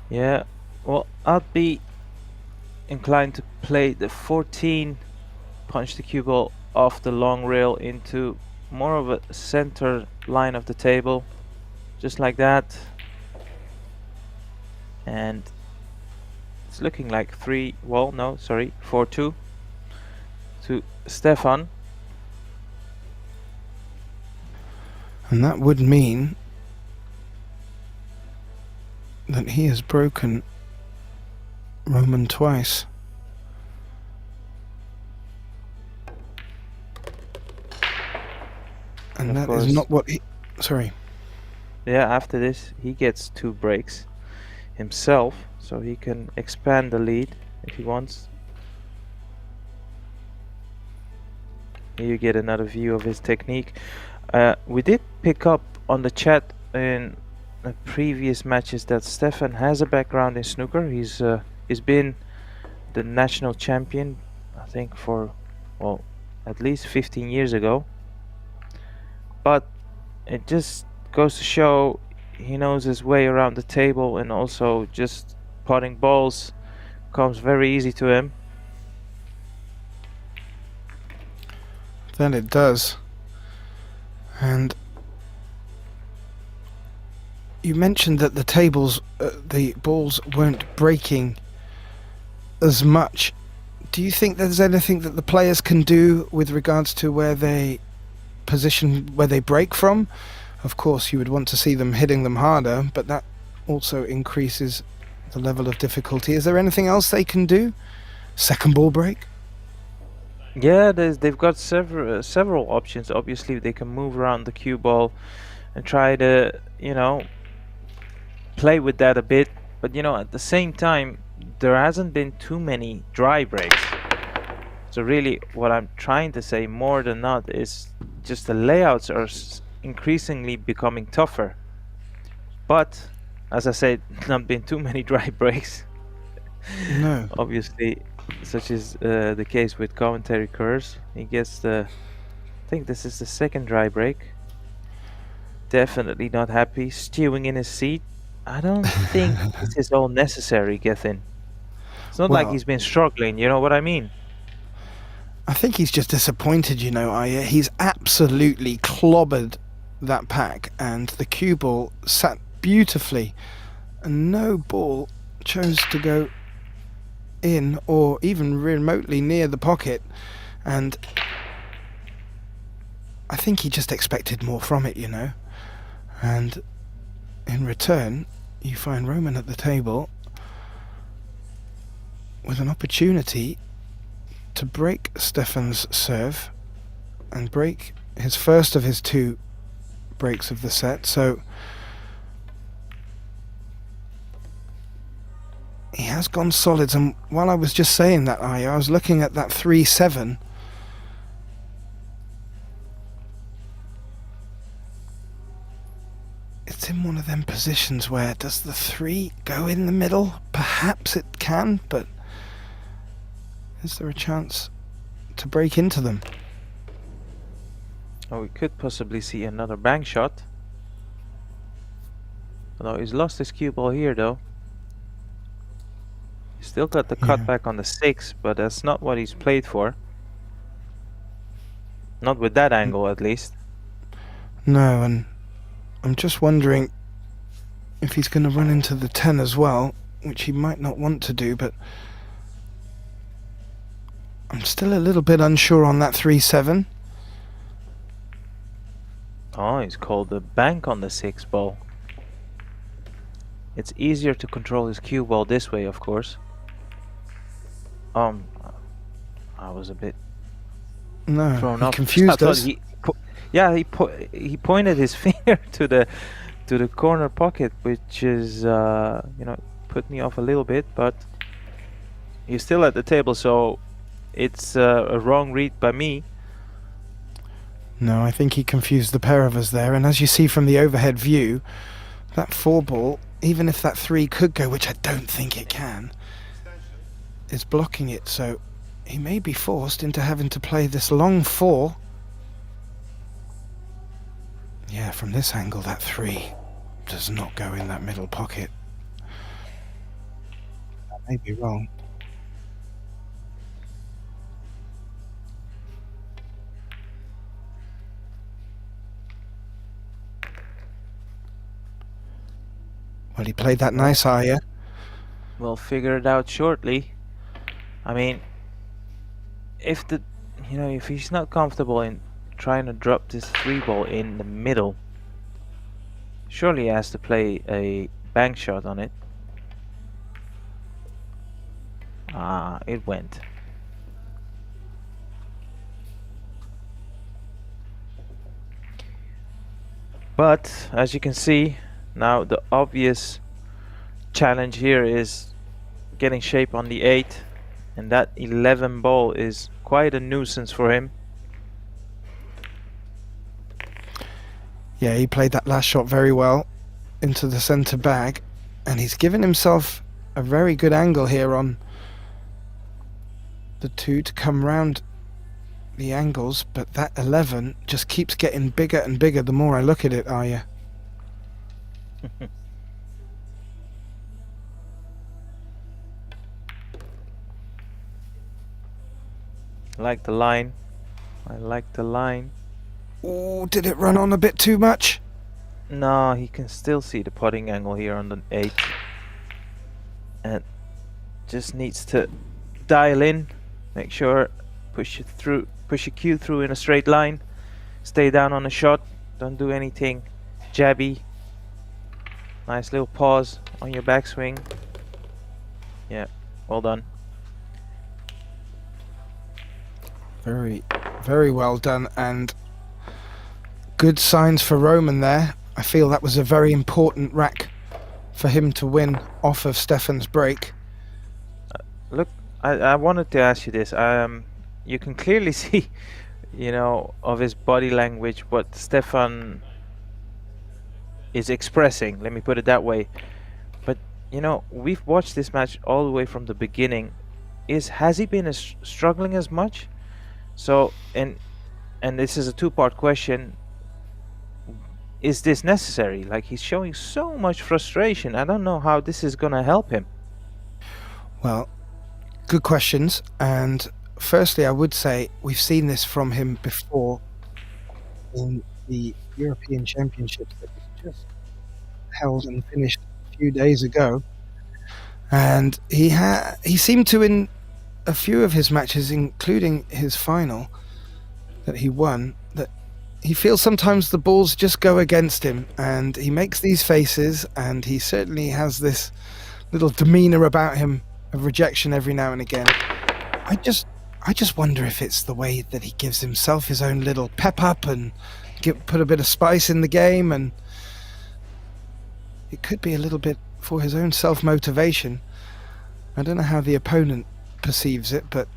Yeah, well, I'd be inclined to play the 14, punch the cue ball off the long rail into more of a center line of the table, just like that. And it's looking like 4-2 to Stefan. And that would mean that he has broken Roman twice. And that is not what he... Sorry. Yeah, after this he gets 2 breaks himself, so he can expand the lead if he wants. Here you get another view of his technique. We did pick up on the chat in the previous matches that Stefan has a background in snooker. He's been the national champion, I think, for, well, at least 15 years ago. But it just goes to show he knows his way around the table, and also just potting balls comes very easy to him. Then it does. And you mentioned that the balls weren't breaking as much. Do you think there's anything that the players can do with regards to where they break from? Of course, you would want to see them hitting them harder, but that also increases the level of difficulty. Is there anything else they can do? Second ball break? Yeah, they've got several options. Obviously, they can move around the cue ball and try to, play with that a bit. But, at the same time, there hasn't been too many dry breaks. So really, what I'm trying to say more than not is just the layouts are increasingly becoming tougher. But, as I said, not been too many dry breaks. No. Obviously, such is the case with commentary curse. He gets I think this is the second dry break. Definitely not happy, stewing in his seat. I don't think this is all necessary, Gethin. It's not like Well, he's been struggling, you know what I mean? I think he's just disappointed, Aya. He's absolutely clobbered that pack, and the cue ball sat beautifully, and no ball chose to go in or even remotely near the pocket, and I think he just expected more from it, and in return you find Roman at the table with an opportunity to break Stefan's serve and break his first of his 2 breaks of the set. So he has gone solids, and while I was just saying that, I was looking at that 3-7. It's in one of them positions where does the 3 go in the middle? Perhaps it can, but is there a chance to break into them? Oh, we could possibly see another bank shot. Although he's lost his cue ball here, though. He's still got the cutback on the 6, but that's not what he's played for. Not with that angle, at least. No, and I'm just wondering if he's going to run into the 10 as well, which he might not want to do, but I'm still a little bit unsure on that 3-7. Oh, he's called the bank on the 6 ball. It's easier to control his cue ball this way, of course. I was a bit thrown he off. confused us. He pointed his finger to the corner pocket, which is put me off a little bit. But he's still at the table, so it's a wrong read by me. No, I think he confused the pair of us there, and as you see from the overhead view, that 4 ball, even if that 3 could go, which I don't think it can, is blocking it, so he may be forced into having to play this long 4. Yeah, from this angle, that 3 does not go in that middle pocket. I may be wrong. Well, he played that nice, Aya. We'll figure it out shortly. I mean, if he's not comfortable in trying to drop this 3 ball in the middle, surely he has to play a bank shot on it. Ah, it went. But as you can see, now the obvious challenge here is getting shape on the 8, and that 11 ball is quite a nuisance for him. Yeah, he played that last shot very well into the centre bag, and he's given himself a very good angle here on the 2 to come round the angles, but that 11 just keeps getting bigger and bigger the more I look at it, Aya. Like the line. I like the line. Oh, did it run on a bit too much? No, he can still see the putting angle here on the 8. And just needs to dial in. Make sure, push your cue through in a straight line. Stay down on the shot. Don't do anything jabby. Nice little pause on your backswing. Yeah, well done. Very, very well done, and good signs for Roman there. I feel that was a very important rack for him to win off of Stefan's break. Look, I wanted to ask you this. You can clearly see, you know, of his body language what Stefan is expressing. Let me put it that way. But you know, we've watched this match all the way from the beginning. Has he been struggling as much? So, and this is a two-part question. Is this necessary? Like, he's showing so much frustration. I don't know how this is gonna help him. Well, good questions. And firstly, I would say we've seen this from him before in the European Championships that was just held and finished a few days ago. And he seemed to, in a few of his matches, including his final that he won, that he feels sometimes the balls just go against him, and he makes these faces, and he certainly has this little demeanor about him of rejection every now and again. I just wonder if it's the way that he gives himself his own little pep up and put a bit of spice in the game, and it could be a little bit for his own self-motivation. I don't know how the opponent perceives it, but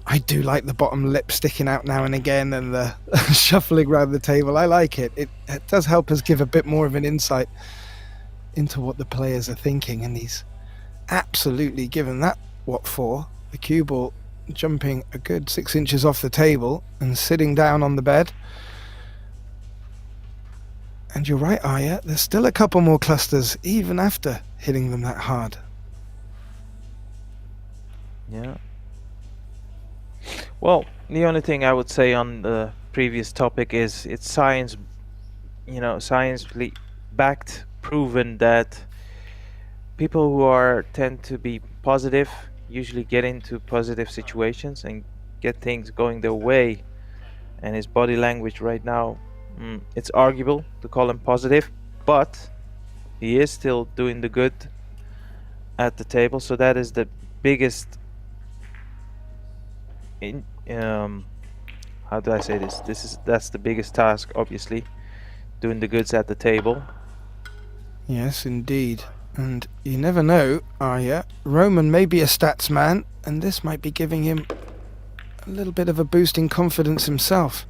I do like the bottom lip sticking out now and again, and the shuffling around the table. I like it. It does help us give a bit more of an insight into what the players are thinking, and he's absolutely given that what for. The cue ball jumping a good 6 inches off the table and sitting down on the bed. And you're right, Arya, there's still a couple more clusters even after hitting them that hard. Yeah. Well, the only thing I would say on the previous topic is it's science, you know, scientifically backed, proven that people who tend to be positive usually get into positive situations and get things going their way. And his body language right now, it's arguable to call him positive, but he is still doing the good at the table. So that is the biggest how do I say this? That's the biggest task, obviously, doing the goods at the table. Yes, indeed. And you never know, Arya. Roman may be a stats man, and this might be giving him a little bit of a boost in confidence himself.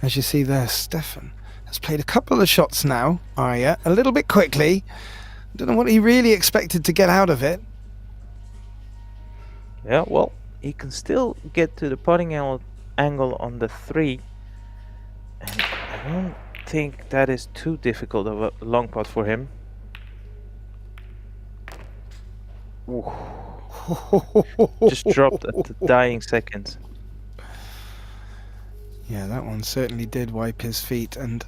As you see there, Stefan has played a couple of shots now, Arya, a little bit quickly. Don't know what he really expected to get out of it. Yeah, well, he can still get to the putting angle on the 3, and I don't think that is too difficult of a long putt for him. Just dropped at the dying seconds. Yeah, that one certainly did wipe his feet, and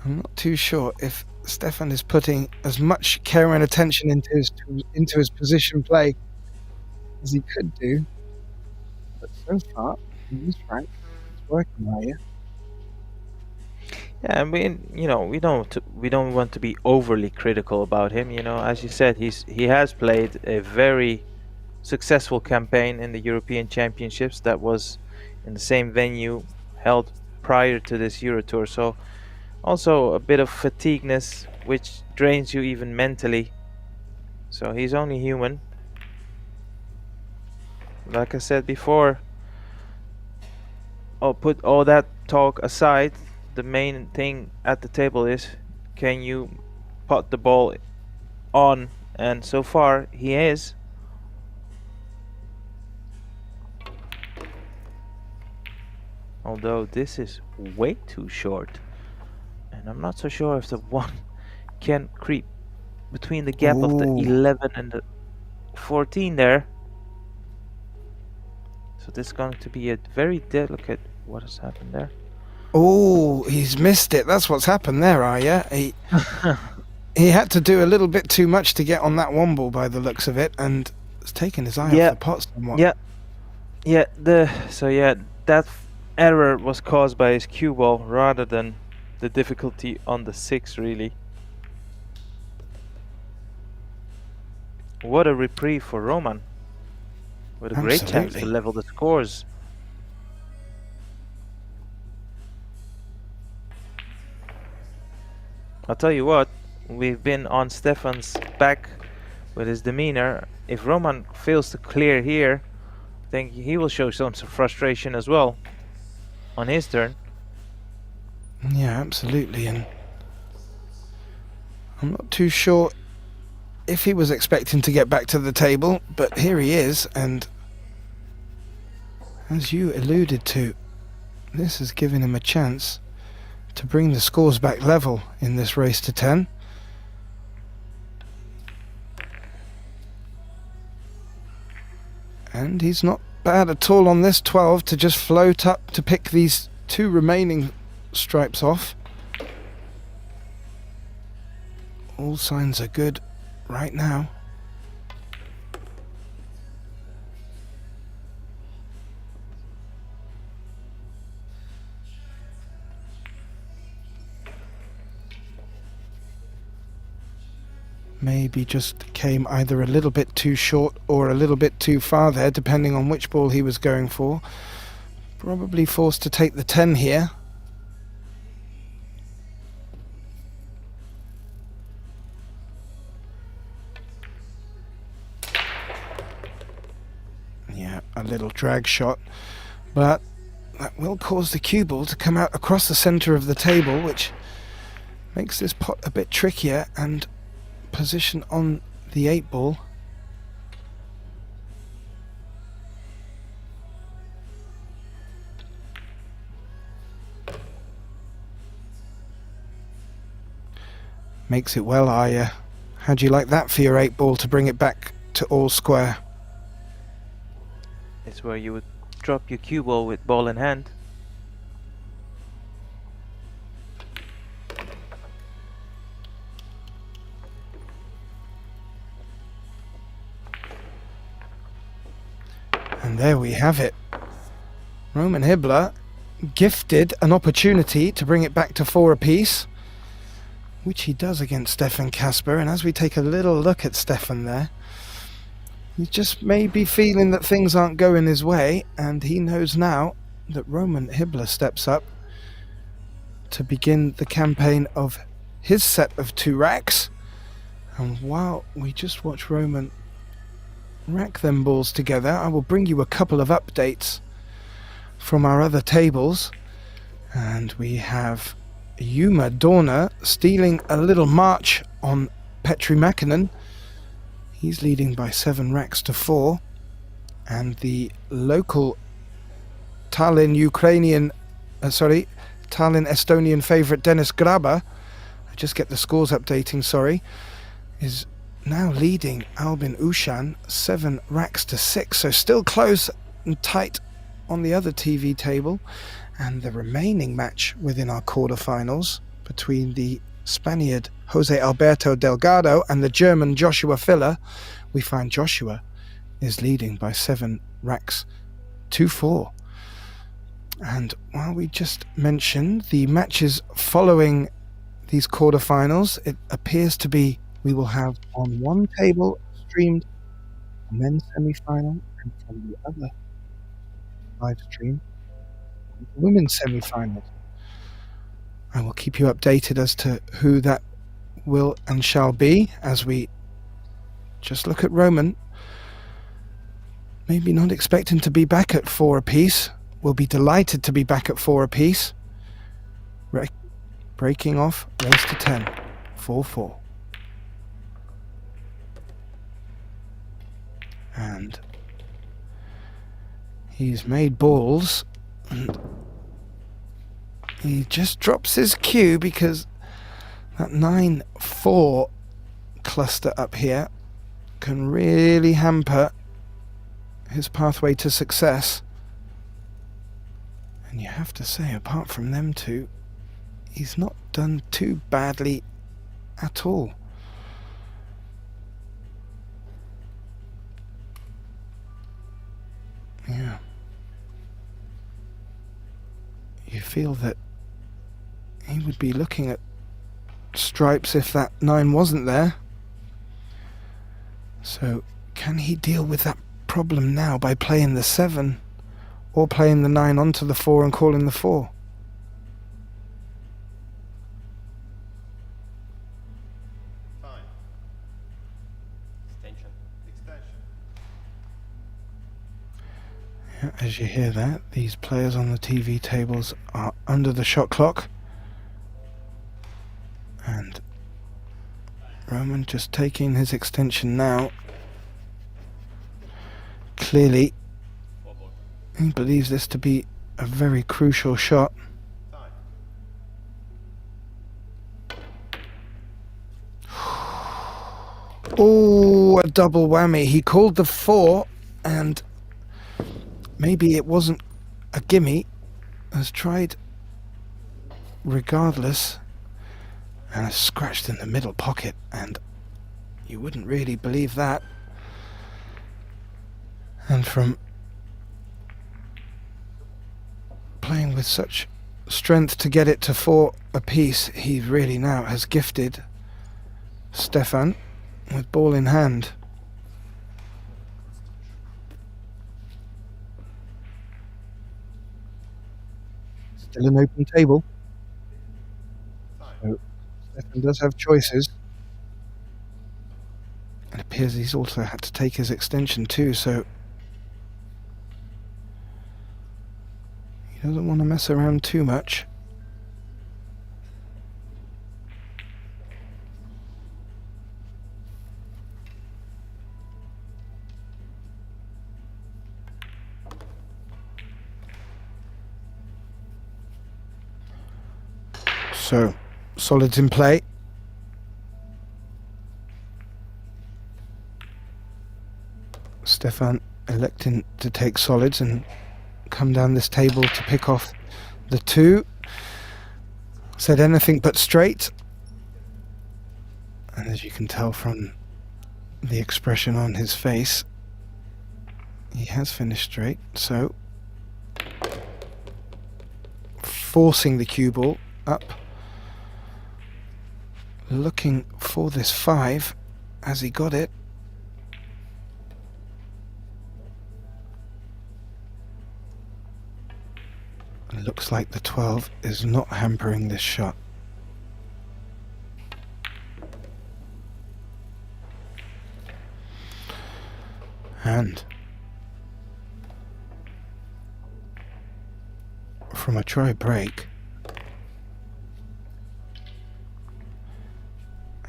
I'm not too sure if Stefan is putting as much care and attention into his position play as he could do. But so far, he's right. It's working, are you? Yeah, I mean, you know, we don't want to be overly critical about him. You know, as you said, he has played a very successful campaign in the European Championships that was in the same venue held prior to this Eurotour. So also a bit of fatigueness, which drains you even mentally. So he's only human. Like I said before, I'll put all that talk aside. The main thing at the table is, can you put the ball on? And so far he is. Although this is way too short, and I'm not so sure if the 1 can creep between the gap of the 11 and the 14 there. So this is going to be a very delicate. What has happened there? Oh, he's missed it. That's what's happened there, Arya. He had to do a little bit too much to get on that 1 ball by the looks of it, and it's taken his eye off the pot somewhat. Yeah. That error was caused by his cue ball rather than the difficulty on the 6, really. What a reprieve for Roman. With a great chance to Absolutely. level the scores. I'll tell you what, we've been on Stefan's back with his demeanor. If Roman fails to clear here, I think he will show some frustration as well on his turn. Yeah, absolutely. And I'm not too sure if he was expecting to get back to the table, but here he is, and as you alluded to, this has given him a chance to bring the scores back level in this race to 10. And he's not bad at all on this 12 to just float up to pick these two remaining stripes off. All signs are good right now. Maybe just came either a little bit too short or a little bit too far there, depending on which ball he was going for. Probably forced to take the 10 here. Yeah, a little drag shot, but that will cause the cue ball to come out across the center of the table, which makes this pot a bit trickier, and position on the 8 ball. Makes it well, Aya. How'd you like that for your 8 ball to bring it back to all square? It's where you would drop your cue ball with ball in hand. And there we have it. Roman Hibbler gifted an opportunity to bring it back to 4 apiece, which he does against Stefan Kasper. And as we take a little look at Stefan there, he just may be feeling that things aren't going his way, and he knows now that Roman Hibbler steps up to begin the campaign of his set of 2 racks. And while we just watch Roman rack them balls together, I will bring you a couple of updates from our other tables. And we have Yuma Dorner stealing a little march on Petri Mäkinen. He's leading by 7 racks to 4. And the local Tallinn Estonian favourite Dennis Graber, I just get the scores updating, sorry, is now leading Albin Ushan 7 racks to 6. So still close and tight on the other TV table. And the remaining match within our quarterfinals between the Spaniard Jose Alberto Delgado and the German Joshua Filler, we find Joshua is leading by 7 racks to 4. And while we just mentioned the matches following these quarterfinals, it appears to be we will have on one table streamed a men's semi-final, and from the other live stream the women's semi-finals. I will keep you updated as to who that will and shall be as we just look at Roman. Maybe not expecting to be back at 4 apiece. We'll be delighted to be back at 4 apiece. Breaking off, race to 10, 4-4. And he's made balls, and he just drops his cue because that 9-4 cluster up here can really hamper his pathway to success. And you have to say, apart from them two, he's not done too badly at all. Yeah. You feel that he would be looking at stripes if that 9 wasn't there. So can he deal with that problem now by playing the 7 or playing the 9 onto the 4 and calling the 4? Time. Extension. Extension. Yeah, as you hear that, these players on the TV tables are under the shot clock. And Roman just taking his extension now. Clearly, he believes this to be a very crucial shot. Time. Oh, a double whammy. He called the 4, and maybe it wasn't a gimme. Has tried regardless, and has scratched in the middle pocket, and you wouldn't really believe that. And from playing with such strength to get it to 4 apiece, he really now has gifted Stefan with ball in hand. Still an open table. So Stefan does have choices. It appears he's also had to take his extension too, so he doesn't want to mess around too much. So, solids in play. Stefan electing to take solids and come down this table to pick off the 2. Said anything but straight. And as you can tell from the expression on his face, he has finished straight. So, forcing the cue ball up. Looking for this 5 as he got it. It looks like the 12 is not hampering this shot. And from a try break,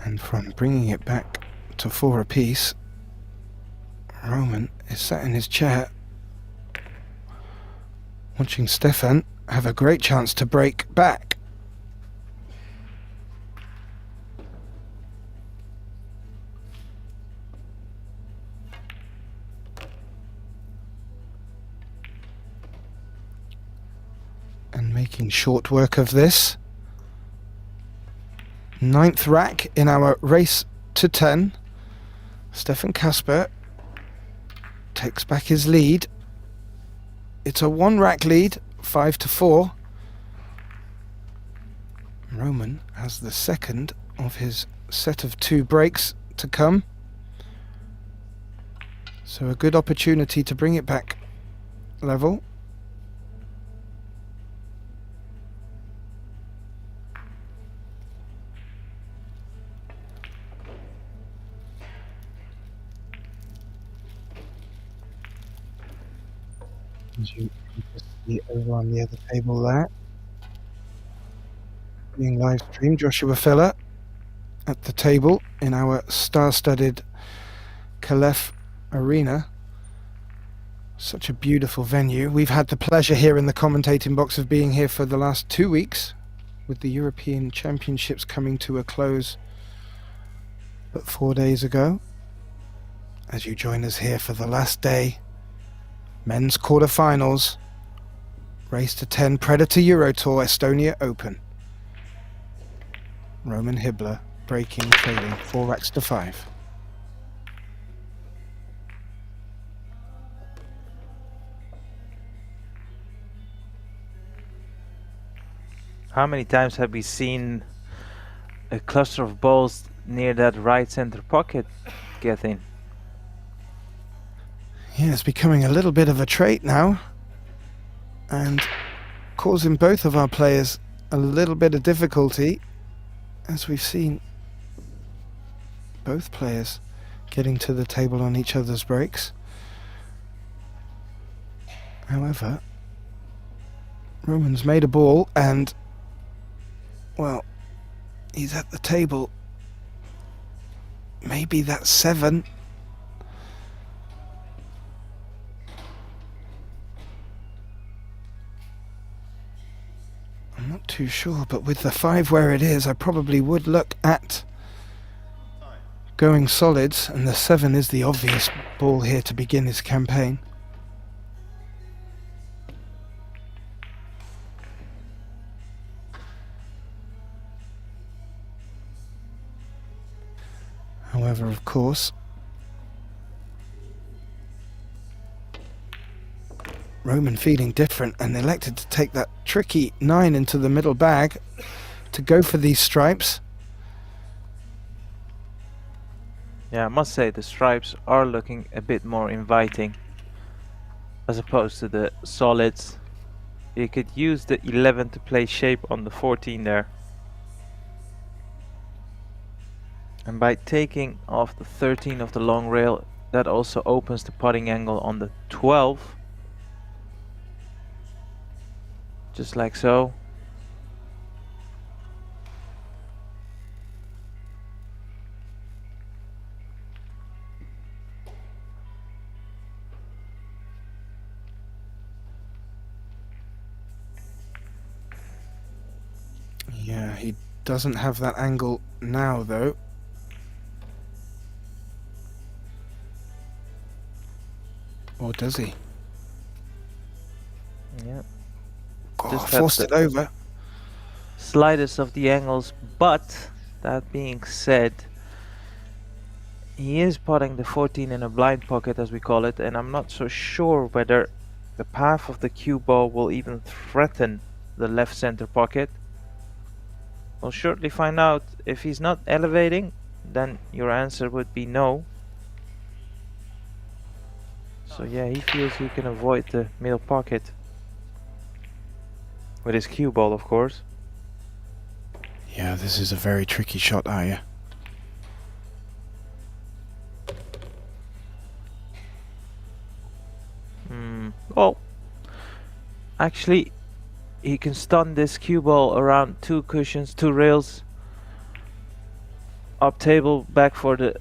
and from bringing it back to 4 apiece, Roman is sat in his chair watching Stefan have a great chance to break back. And making short work of this. 9th rack in our race to 10. Stefan Kasper takes back his lead. It's a 1 rack lead, 5-4. Roman has the second of his set of 2 breaks to come. So a good opportunity to bring it back level. As you can just see over on the other table there, being live streamed, Joshua Filler at the table in our star-studded Calef Arena. Such a beautiful venue. We've had the pleasure here in the commentating box of being here for the last 2 weeks, with the European Championships coming to a close but 4 days ago. As you join us here for the last day, men's quarterfinals, race to 10 Predator Eurotour Estonia Open. Roman Hibbler breaking, trailing 4 racks to 5. How many times have we seen a cluster of balls near that right center pocket get in? Yeah, it's becoming a little bit of a trait now, and causing both of our players a little bit of difficulty, as we've seen both players getting to the table on each other's breaks. However, Roman's made a ball and, well, he's at the table. Maybe that's 7. I'm not too sure, but with the 5 where it is, I probably would look at going solids, and the 7 is the obvious ball here to begin his campaign. However, of course, Roman feeling different and elected to take that tricky 9 into the middle bag to go for these stripes. Yeah, I must say the stripes are looking a bit more inviting as opposed to the solids. You could use the 11 to play shape on the 14 there. And by taking off the 13 of the long rail, that also opens the putting angle on the 12. Just like so. Yeah, he doesn't have that angle now, though. Or does he? Yeah. Oh, Just have forced to- it over. Slightest of the angles, but that being said, he is putting the 14 in a blind pocket, as we call it, and I'm not so sure whether the path of the cue ball will even threaten the left center pocket. We'll shortly find out. If he's not elevating, then your answer would be no. So yeah, he feels he can avoid the middle pocket with his cue ball, of course. Yeah, this is a very tricky shot, Aya. Well, actually, he can stun this cue ball around 2 cushions, 2 rails, up table, back for the...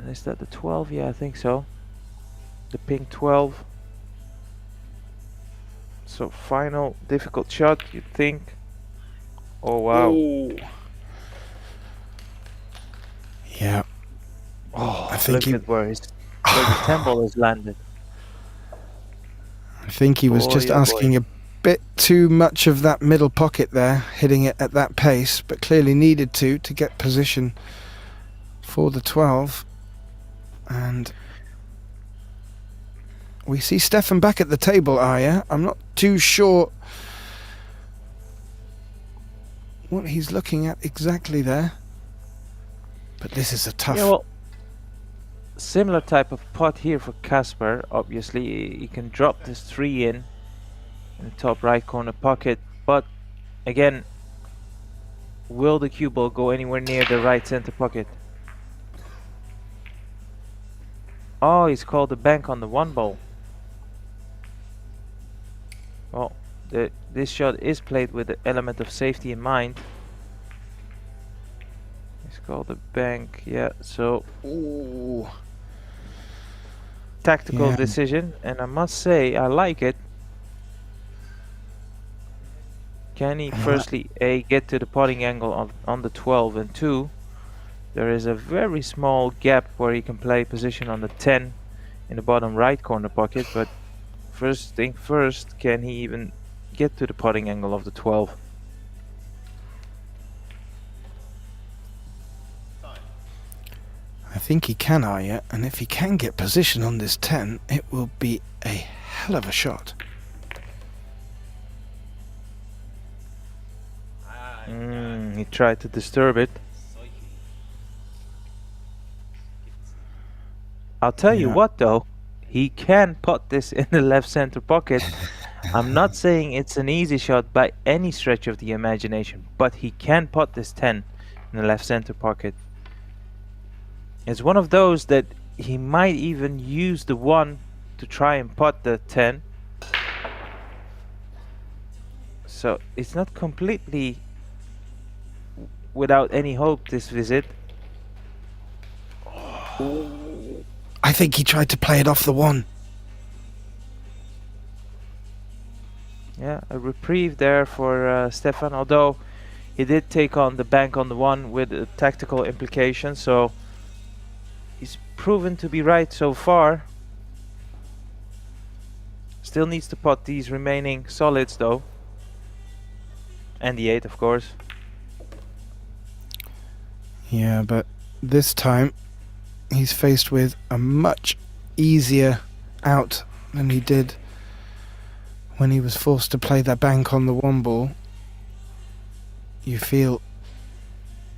Is that the 12? Yeah, I think so. The pink 12. So final difficult shot, you'd think. Oh wow. Ooh. Yeah. Oh, I think Look he, at where the temple has landed. I think he was Boy, just oh boy. asking a bit too much of that middle pocket there, hitting it at that pace, but clearly needed to get position for the 12. And we see Stefan back at the table, Aya. I'm not too sure what he's looking at exactly there, but this is a tough... Yeah, well, similar type of pot here for Casper. Obviously, he can drop this 3 in the top right corner pocket, but again, will the cue ball go anywhere near the right center pocket? Oh, he's called the bank on the 1 ball. Well, this shot is played with the element of safety in mind. It's called the bank, yeah, so... Ooh. Tactical Yeah. decision, and I must say, I like it. Can he firstly, A, get to the putting angle on the 12, and 2, there is a very small gap where he can play position on the 10 in the bottom right corner pocket, but first thing first, can he even get to the putting angle of the 12? I think he can, Aya, and if he can get position on this 10, it will be a hell of a shot. He tried to disturb it. I'll tell you Yeah. what though, he can put this in the left center pocket. I'm not saying it's an easy shot by any stretch of the imagination, but he can put this 10 in the left center pocket. It's one of those that he might even use the 1 to try and put the 10. So it's not completely without any hope this visit. I think he tried to play it off the 1. Yeah, a reprieve there for Stefan, although he did take on the bank on the 1 with a tactical implication, so he's proven to be right so far. Still needs to pot these remaining solids though. And the 8, of course. Yeah, but this time he's faced with a much easier out than he did when he was forced to play that bank on the 1 ball. You feel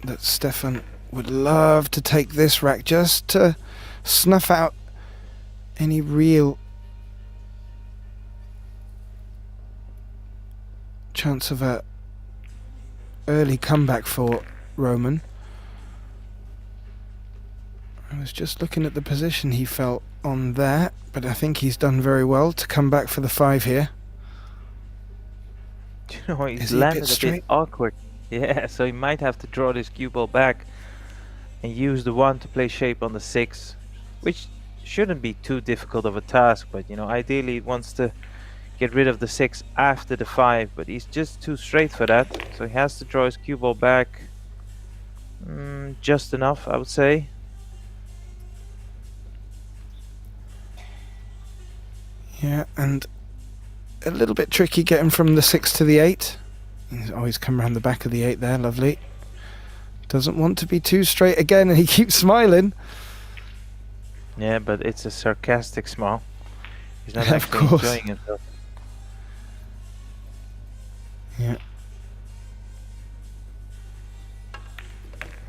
that Stefan would love to take this rack just to snuff out any real chance of a early comeback for Roman. I was just looking at the position he felt on there, but I think he's done very well to come back for the 5 here. Do you know, he's Is he a bit landed a bit straight? awkward. Yeah, so he might have to draw this cue ball back and use the 1 to play shape on the 6, which shouldn't be too difficult of a task, but you know, ideally he wants to get rid of the 6 after the 5, but he's just too straight for that, so he has to draw his cue ball back just enough, I would say. Yeah, and a little bit tricky getting from the 6 to the 8. He's always come around the back of the 8 there, lovely. Doesn't want to be too straight again, and he keeps smiling. Yeah, but it's a sarcastic smile. He's not Of actually course. enjoying himself. Yeah.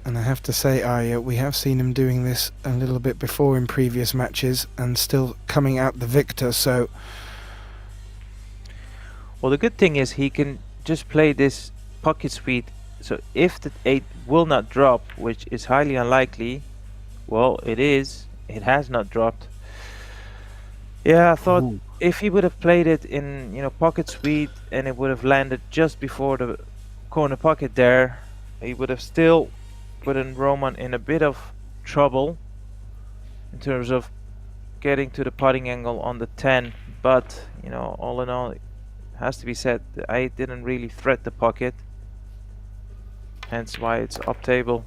And I have to say, Arya, we have seen him doing this a little bit before in previous matches and still coming out the victor, so Well, the good thing is he can just play this pocket suite, so if the 8 will not drop, which is highly unlikely, well, it has not dropped. Yeah, I thought Ooh. if he would have played it in, you know, pocket suite and it would have landed just before the corner pocket there, he would have still put in Roman in a bit of trouble in terms of getting to the putting angle on the 10, but you know, all in all, it has to be said that I didn't really threat the pocket, hence why it's up table.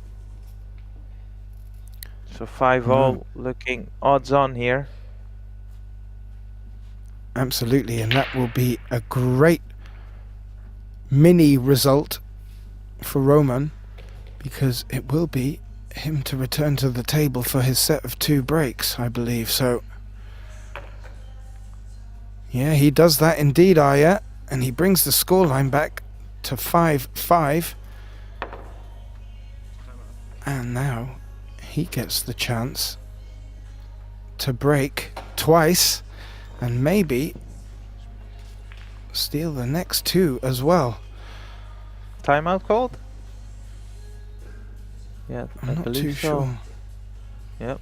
So 5-all looking odds on here. absolutely, and that will be a great mini result for Roman, because it will be him to return to the table for his set of 2 breaks, I believe. So yeah, he does that indeed, Arya, and he brings the scoreline back to 5-5. And now he gets the chance to break twice and maybe steal the next 2 as well. Timeout called? Yeah, I I'm not believe too so. sure. Yep.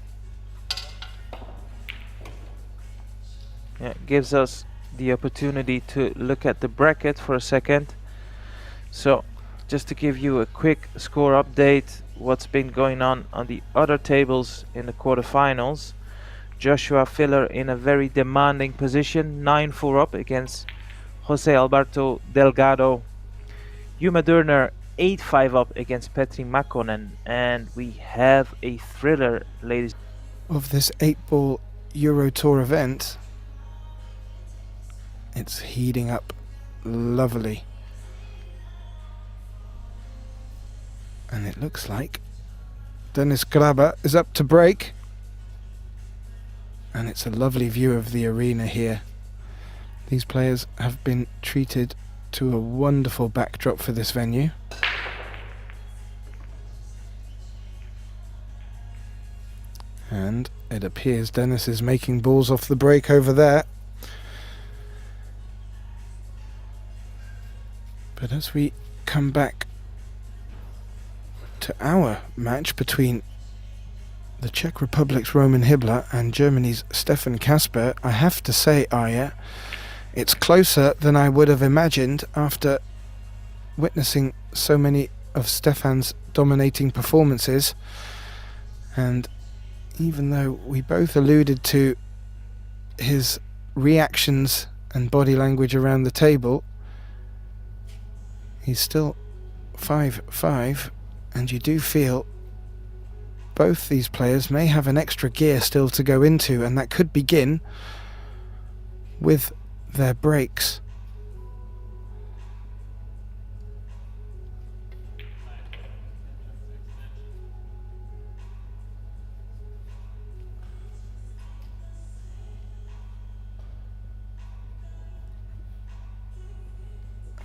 Yeah, gives us the opportunity to look at the bracket for a second. So, just to give you a quick score update, what's been going on the other tables in the quarterfinals. Joshua Filler in a very demanding position, 9-4 up against Jose Alberto Delgado. Yuma Durner 8-5 up against Petri Makkonen, and we have a thriller, ladies. Of this 8-ball Eurotour event, it's heating up lovely. And it looks like Dennis Graber is up to break. And it's a lovely view of the arena here. These players have been treated to a wonderful backdrop for this venue. And it appears Dennis is making balls off the break over there. But as we come back to our match between the Czech Republic's Roman Hibler and Germany's Stefan Kasper, I have to say, Arya, it's closer than I would have imagined after witnessing so many of Stefan's dominating performances. And even though we both alluded to his reactions and body language around the table, he's still 5-5, and you do feel both these players may have an extra gear still to go into, and that could begin with their breaks.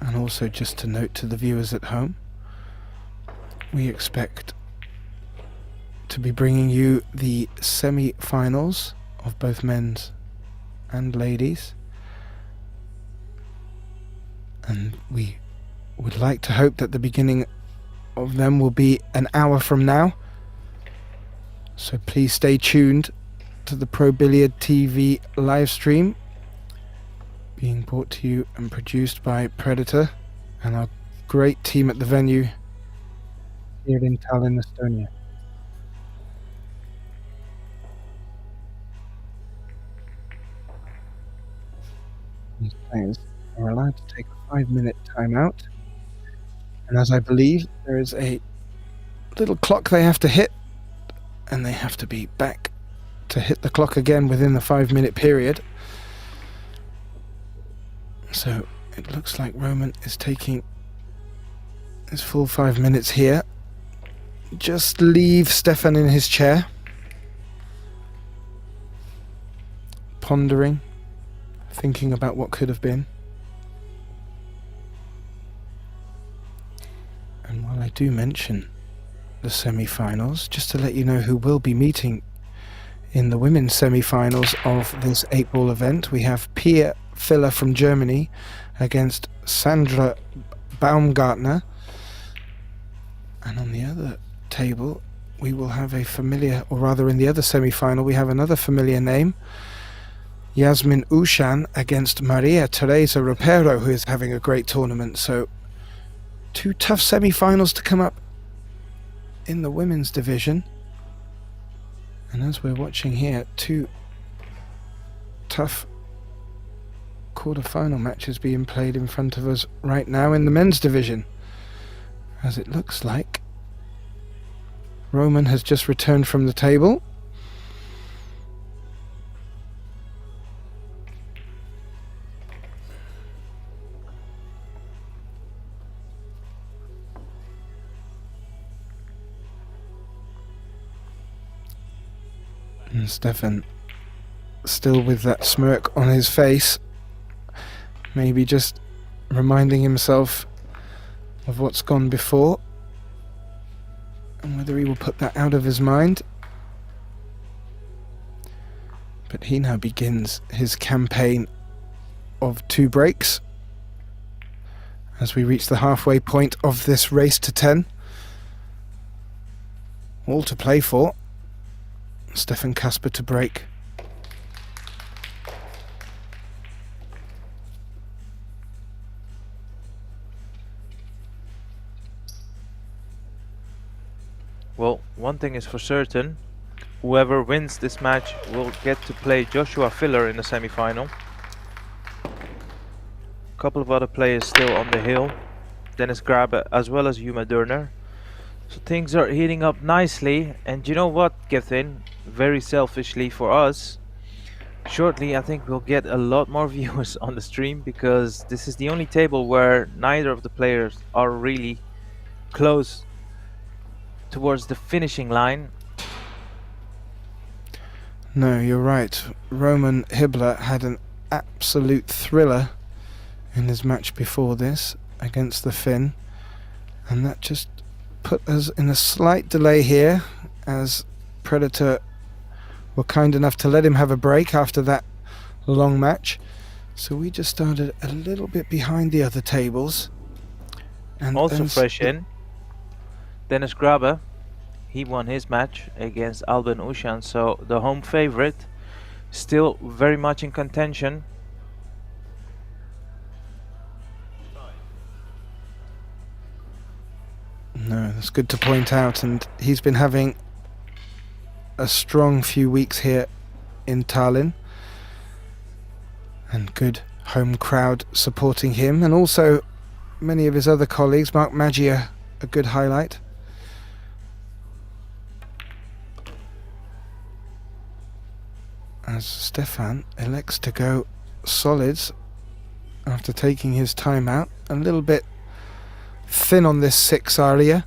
And also, just to note to the viewers at home, we expect to be bringing you the semi-finals of both men's and ladies, and we would like to hope that the beginning of them will be an hour from now, so please stay tuned to the Pro Billiard TV live stream, being brought to you and produced by Predator and our great team at the venue here in Tallinn, Estonia. These players are allowed to take a 5-minute timeout, and as I believe there is a little clock they have to hit, and they have to be back to hit the clock again within the 5-minute period. So it looks like Roman is taking his full 5 minutes here. Just leave Stefan in his chair, pondering, thinking about what could have been. And while I do mention the semi-finals, just to let you know who will be meeting in the women's semi-finals of this 8-ball event, we have Pia Filler from Germany against Sandra Baumgartner, and on the other table we will have a familiar, or rather in the other semi-final we have another familiar name, Yasmin Ushan against Maria Teresa Ropero, who is having a great tournament. So two tough semi-finals to come up in the women's division, and as we're watching here, two tough quarter-final matches being played in front of us right now in the men's division, as it looks like Roman has just returned from the table. And Stefan, still with that smirk on his face, maybe just reminding himself of what's gone before and whether he will put that out of his mind. But he now begins his campaign of 2 breaks as we reach the halfway point of this race to 10. All to play for. Stefan Kasper to break. Well, one thing is for certain, whoever wins this match will get to play Joshua Filler in the semi-final. A couple of other players still on the hill, Dennis Grabe as well as Yuma Durner. So things are heating up nicely, and you know what, Gethin, very selfishly for us, shortly I think we'll get a lot more viewers on the stream, because this is the only table where neither of the players are really close towards the finishing line. No, you're right. Roman Hibler had an absolute thriller in his match before this against the Finn, and that just put us in a slight delay here as Predator were kind enough to let him have a break after that long match. So we just started a little bit behind the other tables. And Also then fresh in, Dennis Grabe. He won his match against Albin Ushan, so the home favorite still very much in contention. No, that's good to point out, and he's been having a strong few weeks here in Tallinn, and good home crowd supporting him, and also many of his other colleagues. Mark Maggia, a good highlight. As Stefan elects to go solids after taking his time out. A little bit thin on this 6 area.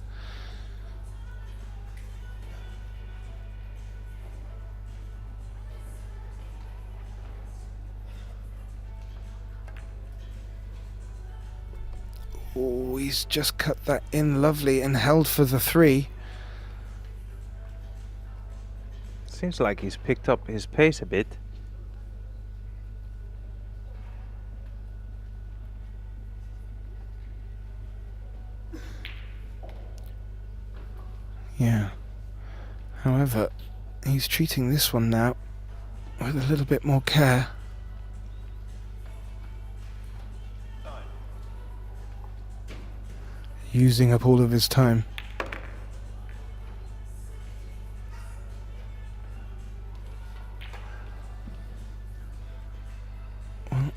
Oh, he's just cut that in lovely and held for the 3. Seems like he's picked up his pace a bit. Yeah. However, he's treating this one now with a little bit more care. Using up all of his time. Well,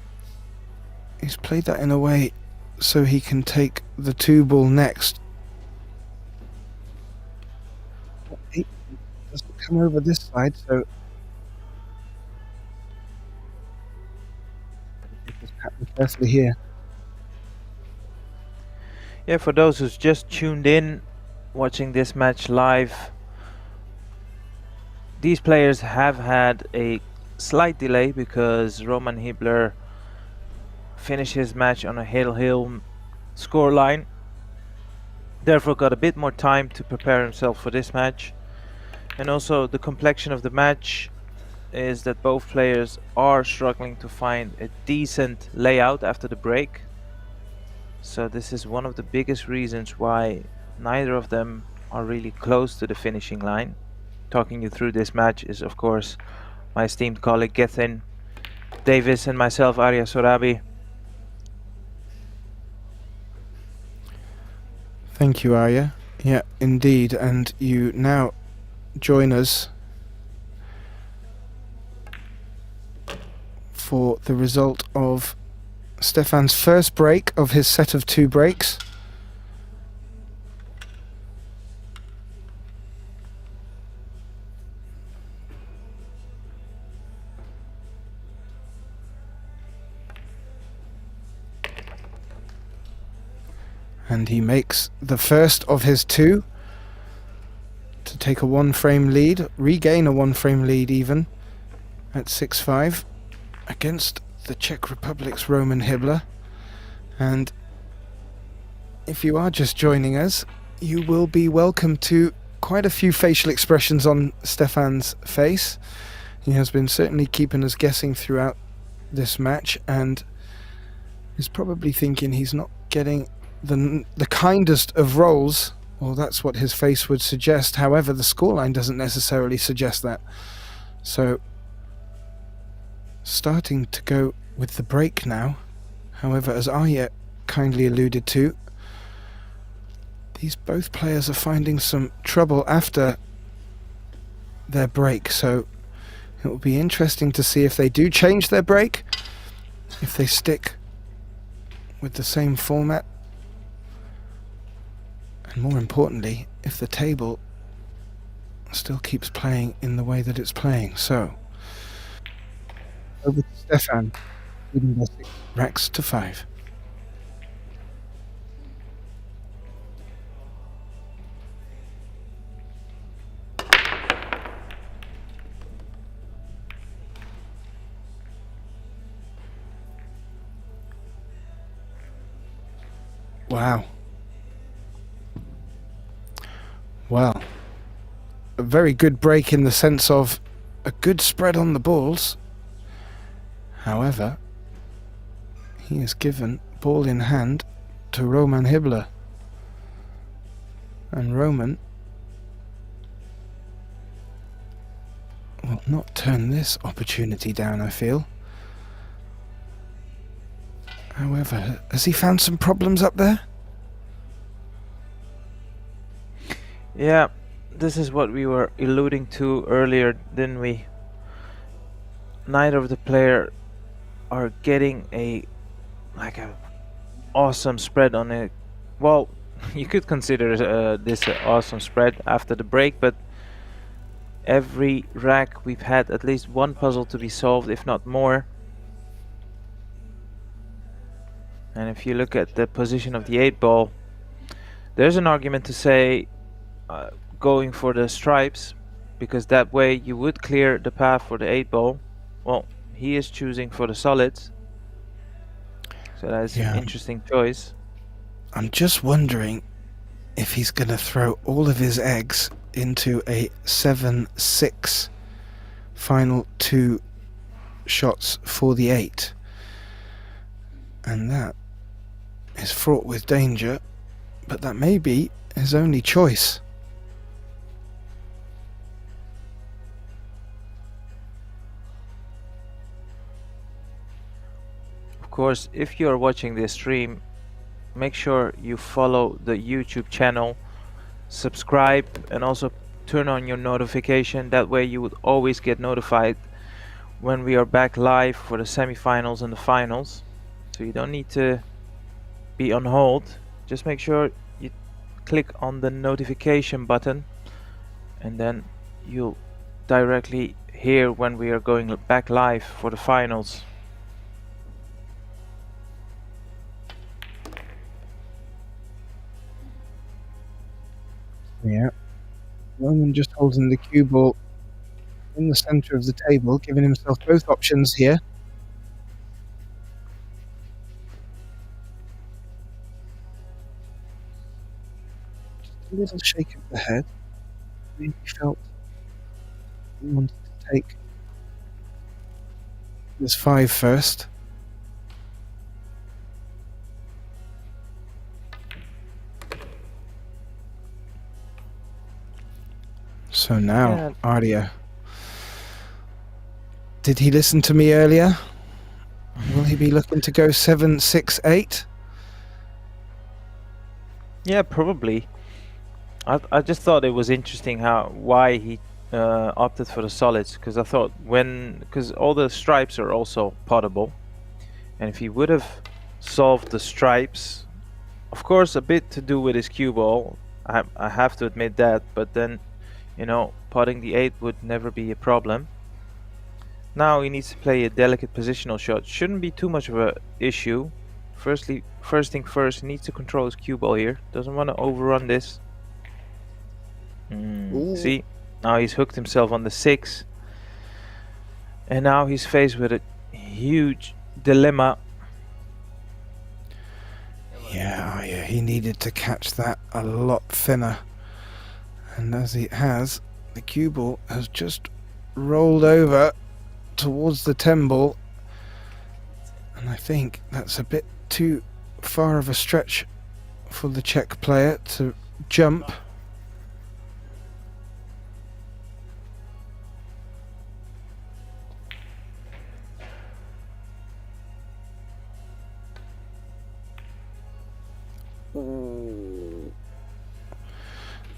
he's played that in a way so he can take the 2 ball next. He doesn't come over this side, so just pattern carefully here. Yeah, for those who's just tuned in, watching this match live, these players have had a slight delay because Roman Hibler finished his match on a hill score line, therefore got a bit more time to prepare himself for this match. And also the complexion of the match is that both players are struggling to find a decent layout after the break. So this is one of the biggest reasons why neither of them are really close to the finishing line. Talking you through this match is of course my esteemed colleague Gethin Davis and myself, Arya Sorabi. Thank you, Arya. Yeah, indeed. And you now join us for the result of Stefan's first break of his set of 2 breaks. And he makes the first of his 2 to take a 1-frame lead, regain a 1-frame lead even, at 6-5 against the Czech Republic's Roman Hibler. And if you are just joining us, you will be welcome to quite a few facial expressions on Stefan's face. He has been certainly keeping us guessing throughout this match and is probably thinking he's not getting the kindest of rolls, or that's what his face would suggest. However, the scoreline doesn't necessarily suggest that. So starting to go with the break now. However, as Arya kindly alluded to, these both players are finding some trouble after their break, so it will be interesting to see if they do change their break, if they stick with the same format, and more importantly, if the table still keeps playing in the way that it's playing. So over to Stefan, leading by 6 racks to 5. Wow. Well, a very good break in the sense of a good spread on the balls. However, he is given ball in hand to Roman Hibbler. And Roman will not turn this opportunity down, I feel. However, has he found some problems up there? Yeah, this is what we were alluding to earlier, didn't we? Neither of the player are getting a awesome spread on it. Well, you could consider this an awesome spread after the break, but every rack we've had at least one puzzle to be solved, if not more. And if you look at the position of the 8-ball, there's an argument to say going for the stripes, because that way you would clear the path for the 8-ball. Well, he is choosing for the solids, so that's an interesting choice. I'm just wondering if he's going to throw all of his eggs into a 7-6 final 2 shots for the 8. And that is fraught with danger, but that may be his only choice. Of course, if you are watching this stream, make sure you follow the YouTube channel, subscribe, and also turn on your notification. That way you would always get notified when we are back live for the semifinals and the finals. So you don't need to be on hold. Just make sure you click on the notification button, and then you'll directly hear when we are going back live for the finals. Yeah, Roman just holding the cue ball in the centre of the table, giving himself both options here. Just a little shake of the head. Maybe felt he wanted to take this 5 first. So now, Arya, did he listen to me earlier? Will he be looking to go 7-6-8? Yeah, probably. I just thought it was interesting why he opted for the solids, because I thought because all the stripes are also potable, and if he would have solved the stripes, of course a bit to do with his cue ball, I have to admit that, but then, you know, potting the 8 would never be a problem. Now he needs to play a delicate positional shot. Shouldn't be too much of a issue. First thing first, he needs to control his cue ball here. Doesn't want to overrun this. See, now he's hooked himself on the 6, and now he's faced with a huge dilemma. Yeah, he needed to catch that a lot thinner. And as he has, the cue ball has just rolled over towards the 10 ball. And I think that's a bit too far of a stretch for the Czech player to jump.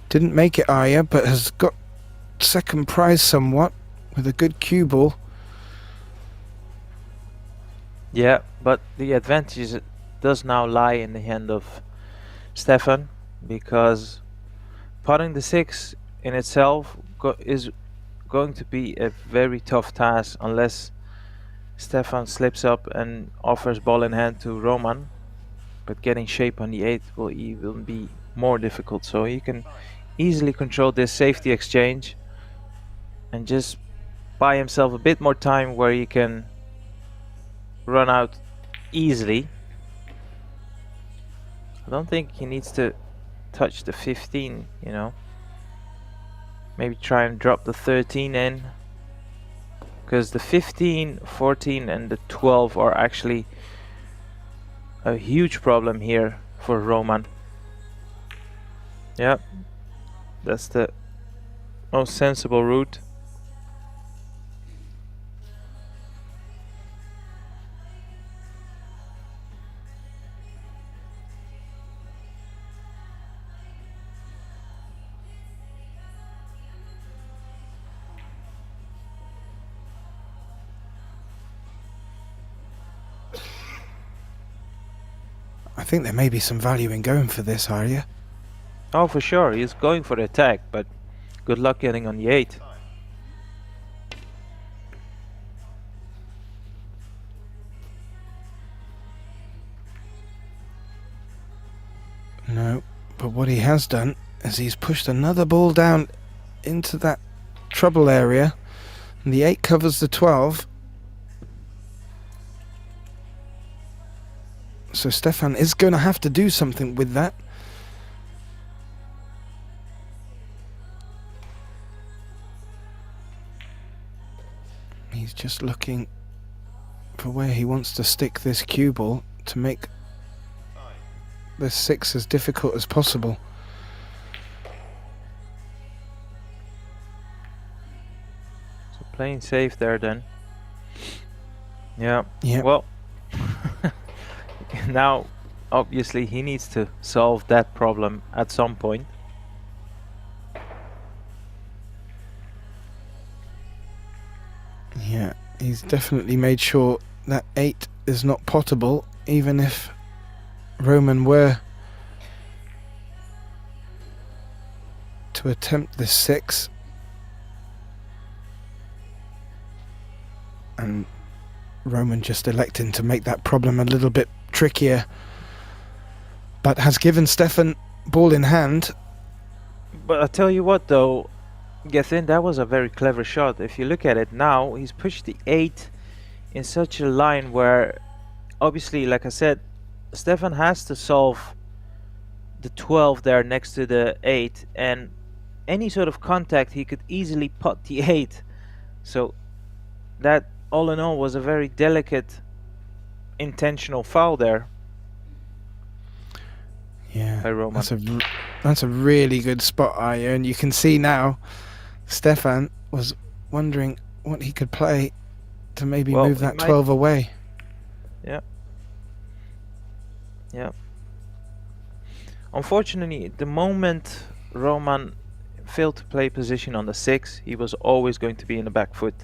Didn't make it, Arya, but has got second prize somewhat with a good cue ball. Yeah, but the advantage does now lie in the hand of Stefan, because potting the 6 in itself is going to be a very tough task unless Stefan slips up and offers ball in hand to Roman. But getting shape on the 8 will even be more difficult, so he can easily control this safety exchange and just buy himself a bit more time where he can run out easily. I don't think he needs to touch the 15, you know. Maybe try and drop the 13 in. because the 15, 14 and the 12 are actually a huge problem here for Roman. Yeah, that's the most sensible route. I think there may be some value in going for this, Arya. Oh, for sure, he's going for the attack, but good luck getting on the 8. No, but what he has done is he's pushed another ball down into that trouble area, and the 8 covers the 12. So Stefan is going to have to do something with that. He's just looking for where he wants to stick this cue ball to make the 6 as difficult as possible. So playing safe there then. Yeah. Yeah. Well, now obviously he needs to solve that problem at some point. Yeah, he's definitely made sure that 8 is not potable, even if Roman were to attempt this 6. And Roman just electing to make that problem a little bit trickier, but has given Stefan ball in hand. But I tell you what though, Gethin, that was a very clever shot. If you look at it now, he's pushed the 8 in such a line where, obviously, like I said, Stefan has to solve the 12 there next to the 8, and any sort of contact he could easily pot the 8. So that, all in all, was a very delicate, intentional foul there. Yeah, by Roman. That's a really good spot, Arya, and you can see now Stefan was wondering what he could play to maybe move that 12 away. Yeah. Yeah. Unfortunately, the moment Roman failed to play position on the 6, he was always going to be in the back foot,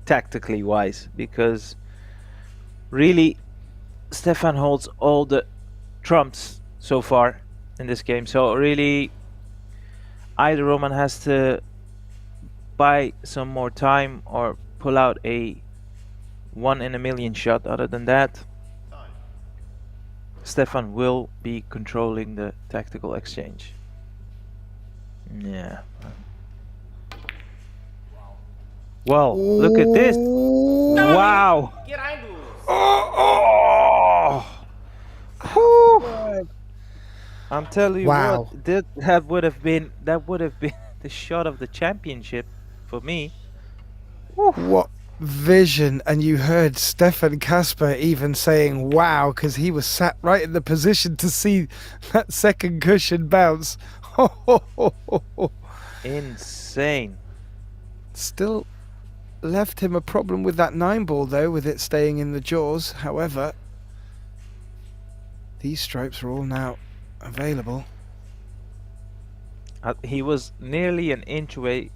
tactically wise, because really Stefan holds all the trumps so far in this game. So really, either Roman has to buy some more time or pull out a 1 in a million shot. Other than that, Stefan will be controlling the tactical exchange. Yeah. Well, look at this. Wow. Oh. Whew. I'm telling you Wow. what, that would have been the shot of the championship for me. What vision! And you heard Stefan Kasper even saying wow, because he was sat right in the position to see that second cushion bounce. Insane. Still left him a problem with that 9 ball though, with it staying in the jaws. However, these stripes are all now available. He was nearly an inch away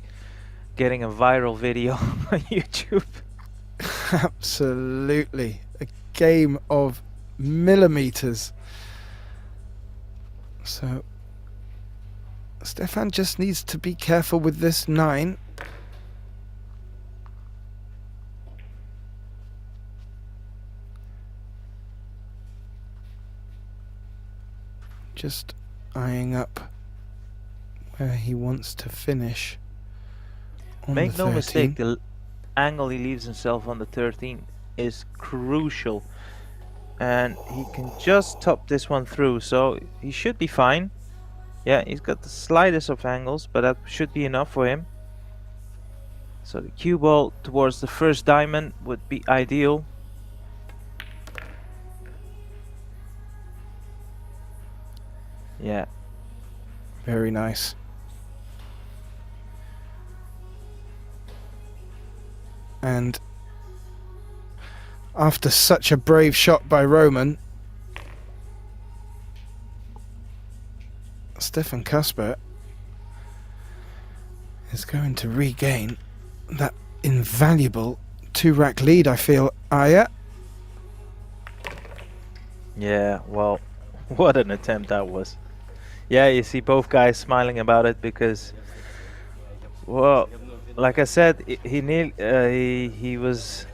getting a viral video on YouTube. Absolutely. A game of millimeters. So Stefan just needs to be careful with this 9. Just eyeing up where he wants to finish. Make no mistake, the angle he leaves himself on the 13 is crucial, and he can just top this one through, so he should be fine. Yeah, he's got the slightest of angles, but that should be enough for him. So the cue ball towards the first diamond would be ideal. Yeah. Very nice. And after such a brave shot by Roman, Stefan Kasper is going to regain that invaluable 2-rack lead, I feel. Aya. Yeah, well, what an attempt that was. Yeah, you see both guys smiling about it because, well, like I said, he was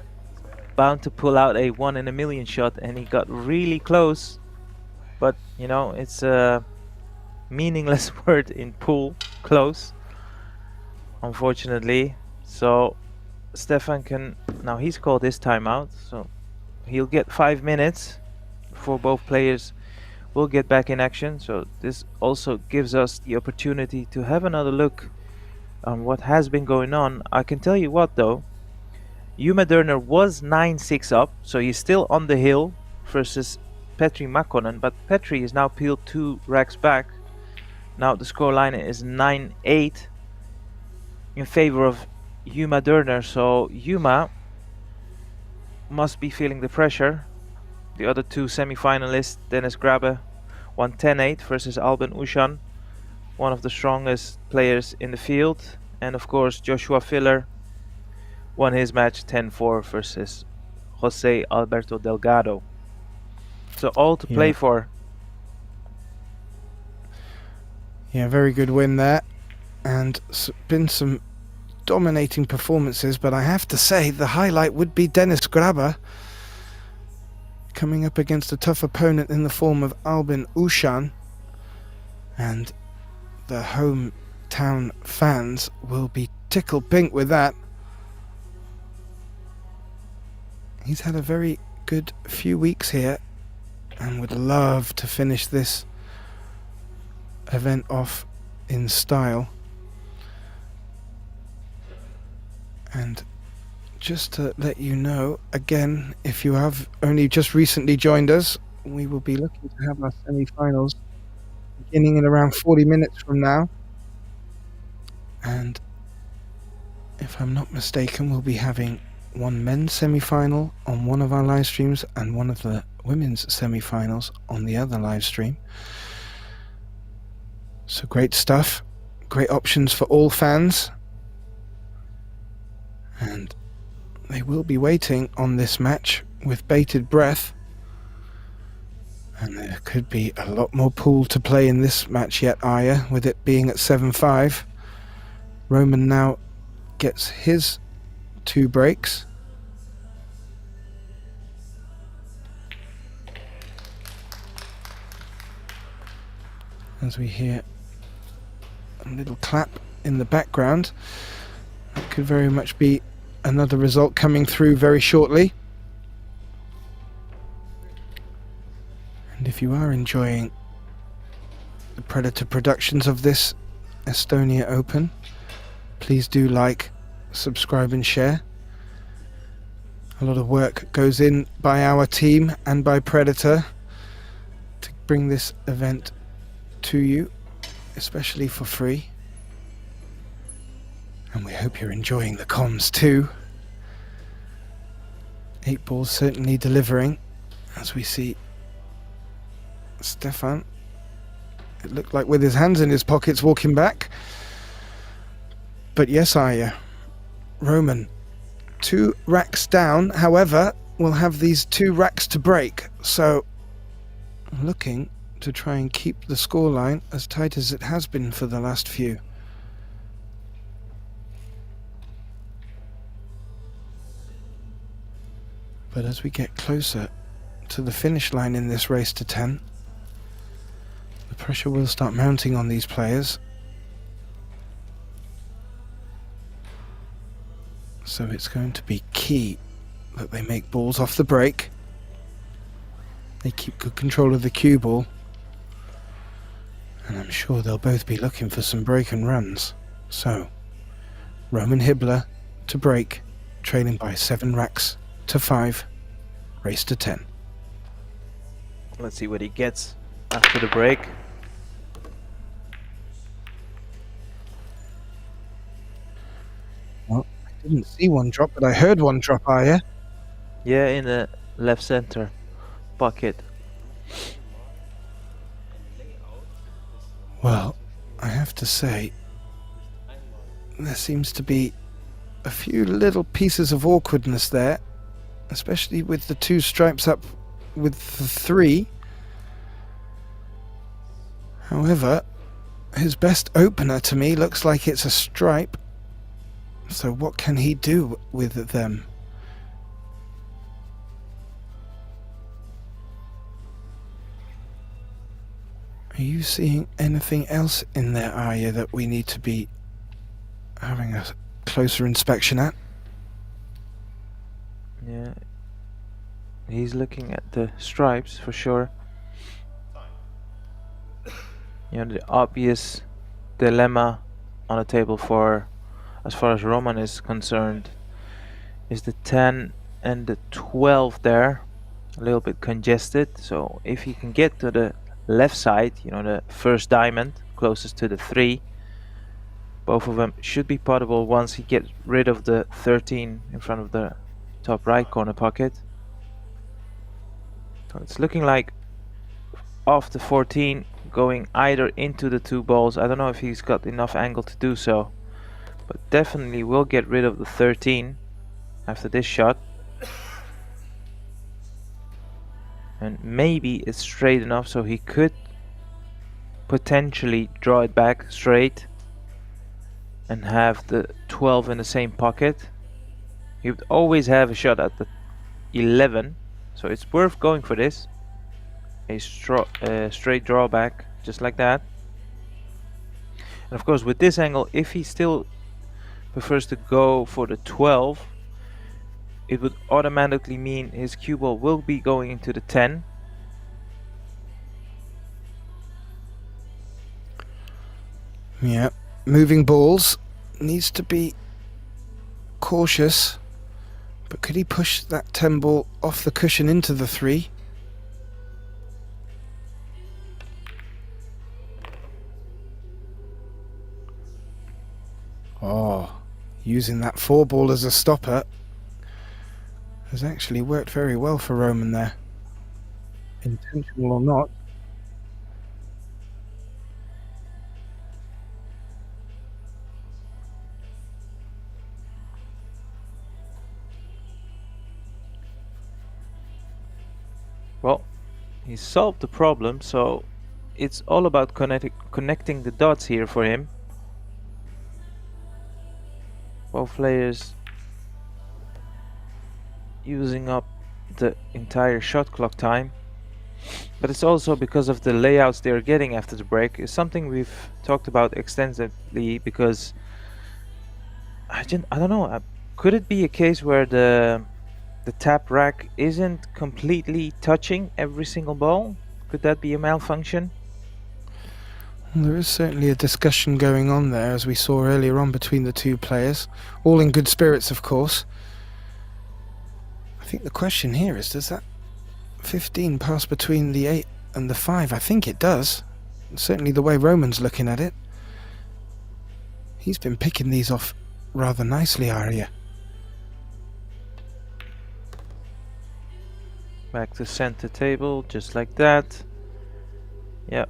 bound to pull out a 1 in a million shot, and he got really close. But you know, it's a meaningless word in pool, close, unfortunately. So Stefan can now, he's called his timeout, so he'll get 5 minutes before both players will get back in action. So this also gives us the opportunity to have another look on what has been going on. I can tell you what though, Juma Dörner was 9-6 up, so he's still on the hill versus Petri Makkonen, but Petri is now peeled 2 racks back. Now the scoreline is 9-8 in favor of Juma Dörner, so Juma must be feeling the pressure. The other 2 semi-finalists, Dennis Grabbe won 10-8 versus Alban Ushan, one of the strongest players in the field, and of course Joshua Filler won his match 10-4 versus Jose Alberto Delgado. So all to play for. Yeah, very good win there, and been some dominating performances, but I have to say the highlight would be Dennis Grabbe coming up against a tough opponent in the form of Albin Ushan, and the hometown fans will be tickled pink with that. He's had a very good few weeks here and would love to finish this event off in style. And just to let you know, again, if you have only just recently joined us, we will be looking to have our semi-finals beginning in around 40 minutes from now. And if I'm not mistaken, we'll be having one men's semi-final on one of our live streams and one of the women's semi-finals on the other live stream. So great stuff, great options for all fans. And they will be waiting on this match with bated breath, and there could be a lot more pool to play in this match yet, Aya, with it being at 7-5. Roman now gets his 2 breaks. As we hear a little clap in the background, that could very much be another result coming through very shortly. And if you are enjoying the Predator productions of this Estonia Open, please do like, subscribe and share. A lot of work goes in by our team and by Predator to bring this event to you, especially for free. And we hope you're enjoying the comms too. 8 balls certainly delivering, as we see Stefan, it looked like with his hands in his pockets, walking back. But yes, Roman, 2 racks down, however, will have these 2 racks to break. So looking to try and keep the scoreline as tight as it has been for the last few. But as we get closer to the finish line in this race to 10, the pressure will start mounting on these players. So it's going to be key that they make balls off the break. They keep good control of the cue ball. And I'm sure they'll both be looking for some break and runs. So, Roman Hibbler to break, trailing by 7 racks to 5, race to 10. Let's see what he gets after the break. Well, I didn't see one drop, but I heard one drop, Aya. Yeah, in the left center pocket. Well, I have to say, there seems to be a few little pieces of awkwardness there, especially with the 2 stripes up with the 3. However, his best opener to me looks like it's a stripe. So what can he do with them? Are you seeing anything else in there, Arya, that we need to be having a closer inspection at? Yeah, he's looking at the stripes for sure. You know, the obvious dilemma on the table for, as far as Roman is concerned, is the 10 and the 12 there, a little bit congested. So if he can get to the left side, you know, the first diamond closest to the 3, both of them should be potable once he gets rid of the 13 in front of the top right corner pocket. So it's looking like off the 14 going either into the 2 balls. I don't know if he's got enough angle to do so, but definitely will get rid of the 13 after this shot. And maybe it's straight enough so he could potentially draw it back straight and have the 12 in the same pocket. He would always have a shot at the 11, so it's worth going for this. A straight drawback, just like that. And of course, with this angle, if he still prefers to go for the 12, it would automatically mean his cue ball will be going into the 10. Yeah, moving balls needs to be cautious, but could he push that 10 ball off the cushion into the 3? Oh, using that 4 ball as a stopper has actually worked very well for Roman there. Intentional or not. Well, he solved the problem, so it's all about connecting the dots here for him. Both players using up the entire shot clock time, but it's also because of the layouts they're getting after the break. Is something we've talked about extensively, because I don't know, could it be a case where the tap rack isn't completely touching every single ball? Could that be a malfunction? Well, there is certainly a discussion going on there, as we saw earlier on between the 2 players, all in good spirits of course. I think the question here is, does that 15 pass between the 8 and the 5? I think it does. Certainly the way Roman's looking at it. He's been picking these off rather nicely, Arya. Back to center table, just like that. Yep.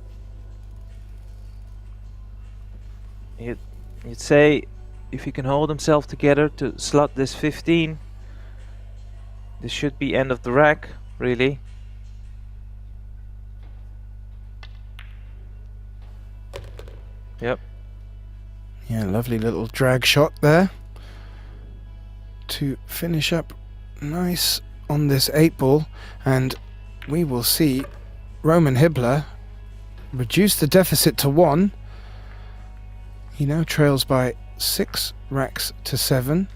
You'd say if he can hold himself together to slot this 15, this should be end of the rack, really. Yep. Yeah, lovely little drag shot there to finish up nice on this 8 ball, and we will see Roman Hibbler reduce the deficit to 1. He now trails by 6 racks to 7,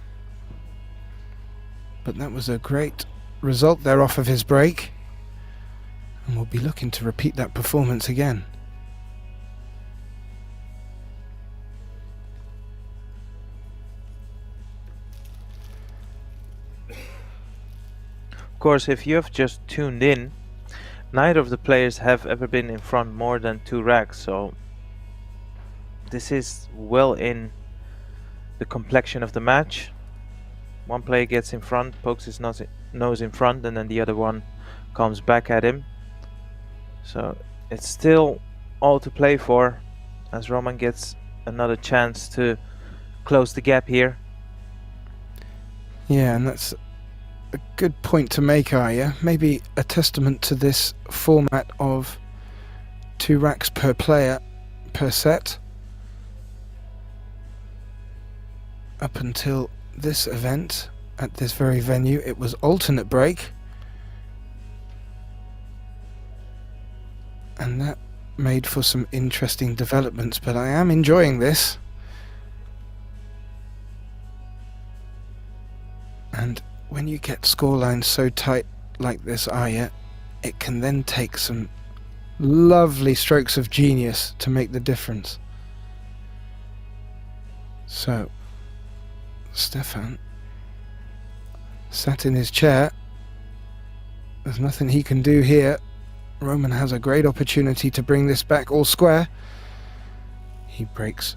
but that was a great result there off of his break, and we'll be looking to repeat that performance again. course, if you have just tuned in, neither of the players have ever been in front more than 2 racks, so this is well in the complexion of the match. One player gets in front, pokes his nose in front, and then the other one comes back at him. So it's still all to play for, as Roman gets another chance to close the gap here. Yeah, and that's a good point to make, Arya. Maybe a testament to this format of 2 racks per player per set. Up until this event, at this very venue, it was alternate break. And that made for some interesting developments, but I am enjoying this. And when you get scorelines so tight like this, Arya, it can then take some lovely strokes of genius to make the difference. So, Stefan sat in his chair. There's nothing he can do here. Roman has a great opportunity to bring this back all square. He breaks,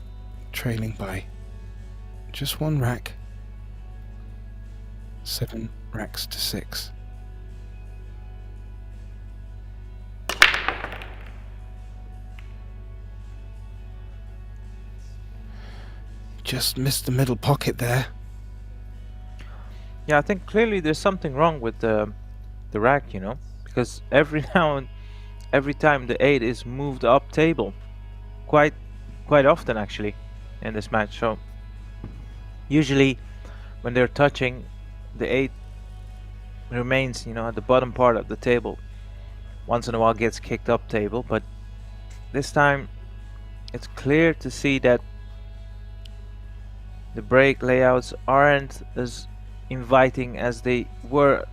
trailing by just 1 rack. 7 racks to 6. Just missed the middle pocket there. Yeah, I think clearly there's something wrong with the rack, you know, because every time the 8 is moved up table, quite often actually in this match. So usually when they're touching, the 8 remains, you know, at the bottom part of the table. Once in a while gets kicked up table, but this time it's clear to see that the break layouts aren't as inviting as they were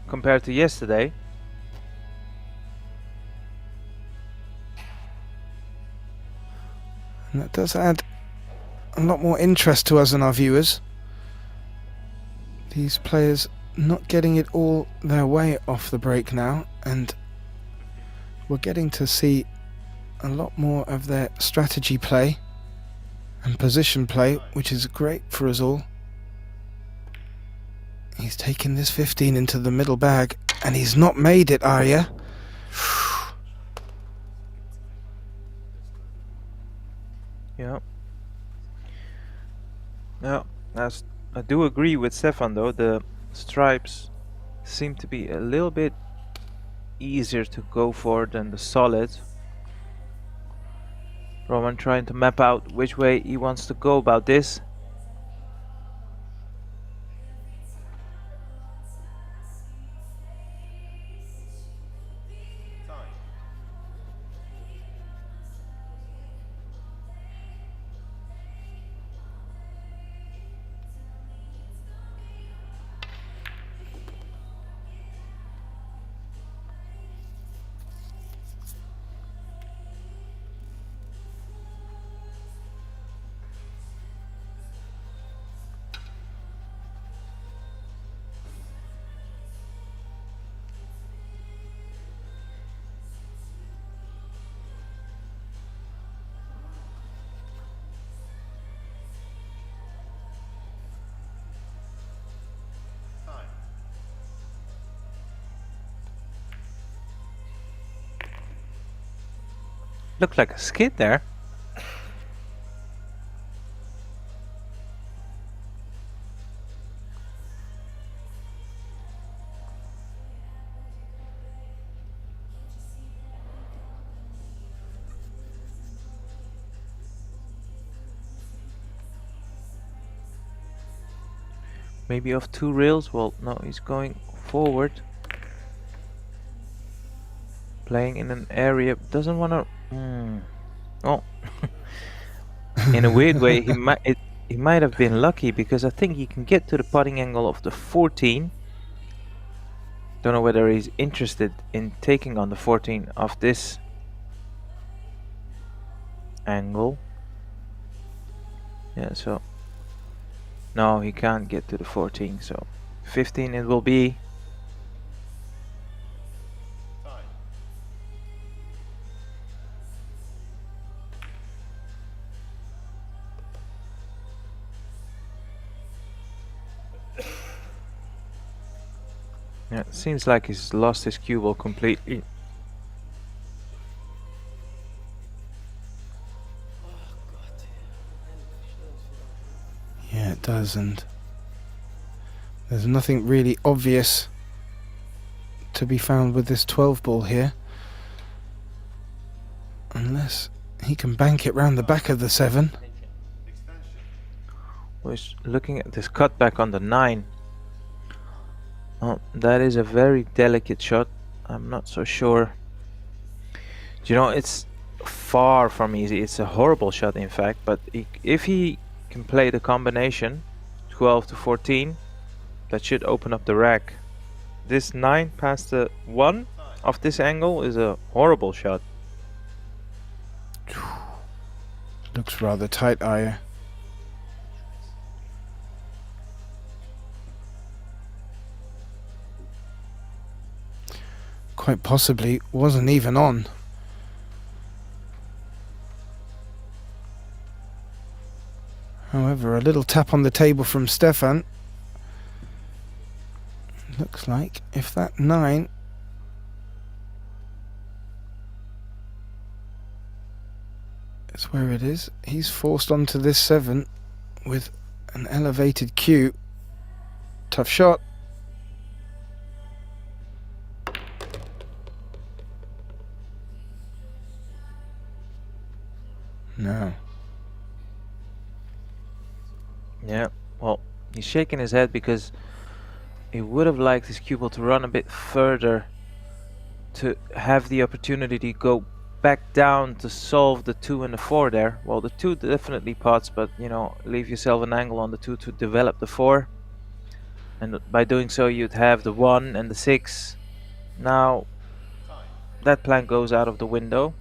compared to yesterday. And that does add a lot more interest to us and our viewers. These players not getting it all their way off the break now, and we're getting to see a lot more of their strategy play and position play, which is great for us all. He's taken this 15 into the middle bag, and he's not made it, Arya. Yeah. Yeah, I do agree with Stefan though. The stripes seem to be a little bit easier to go for than the solid. Roman trying to map out which way he wants to go about this. Looked like a skid there. Maybe off 2 rails. Well, no, he's going forward. Playing in an area, doesn't want to. Oh, in a weird way, he might have been lucky, because I think he can get to the putting angle of the 14. Don't know whether he's interested in taking on the 14 of this angle. Yeah, so no, he can't get to the 14. So 15 it will be. Yeah, it seems like he's lost his cue ball completely. Yeah, it does, and there's nothing really obvious to be found with this 12 ball here. Unless he can bank it round the back of the 7. We're looking at this cutback on the 9. Oh, that is a very delicate shot. I'm not so sure. You know, it's far from easy. It's a horrible shot, in fact. But if he can play the combination 12 to 14, that should open up the rack. This 9 past the 1 off this angle is a horrible shot. Looks rather tight, Aya. Quite possibly wasn't even on. However, a little tap on the table from Stefan. Looks like if that 9 is where it is, he's forced onto this 7 with an elevated cue. Tough shot. No. Yeah, well, he's shaking his head because he would have liked his cue ball to run a bit further to have the opportunity to go back down to solve the 2 and the 4 there. Well, the 2 definitely pots, but you know, leave yourself an angle on the 2 to develop the 4, and by doing so you'd have the 1 and the 6. Now that plan goes out of the window.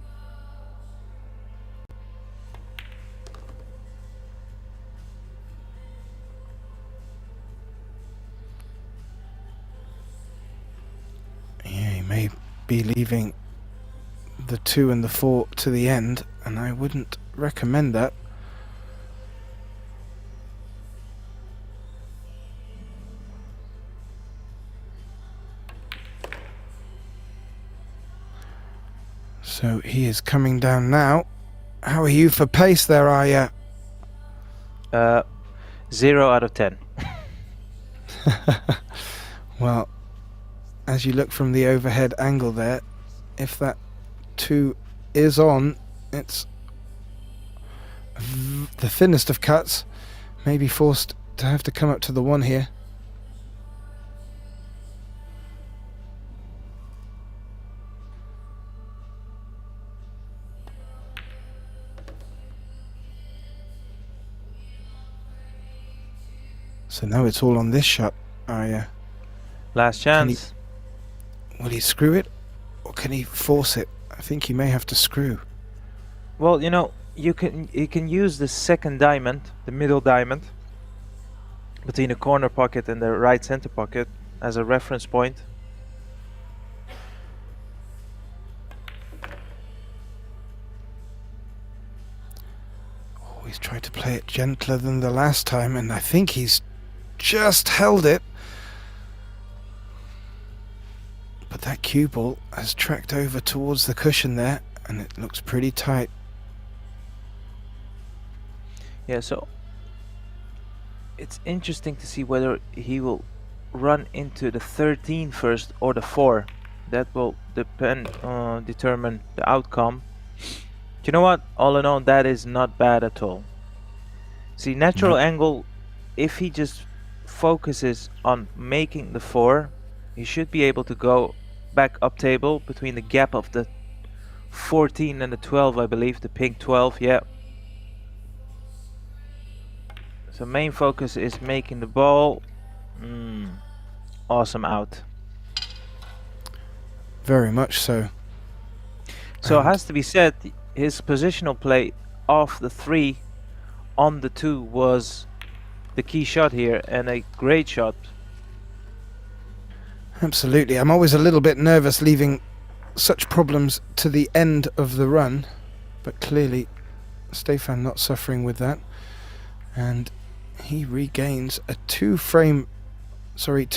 Yeah, he may be leaving the 2 and the 4 to the end, and I wouldn't recommend that. So he is coming down now. How are you for pace there, Aya? 0 out of 10. Well, as you look from the overhead angle there, if that 2 is on, it's the thinnest of cuts. May be forced to have to come up to the 1 here. So now it's all on this shot. Last chance. Will he screw it, or can he force it? I think he may have to screw. Well, you know, you can use the second diamond, the middle diamond, between the corner pocket and the right center pocket as a reference point. Oh, he's tried to play it gentler than the last time, and I think he's just held it. But that cue ball has tracked over towards the cushion there, and it looks pretty tight. Yeah, so it's interesting to see whether he will run into the 13 first or the 4. That will determine the outcome. Do you know what? All in all, that is not bad at all. See, natural angle, if he just focuses on making the 4, he should be able to go back up table between the gap of the 14 and the 12, I believe, the pink 12, yeah. So main focus is making the ball. Awesome out. Very much so. So it has to be said, his positional play off the 3 on the 2 was the key shot here, and a great shot. Absolutely. I'm always a little bit nervous leaving such problems to the end of the run, but clearly Stefan not suffering with that, and he regains a 2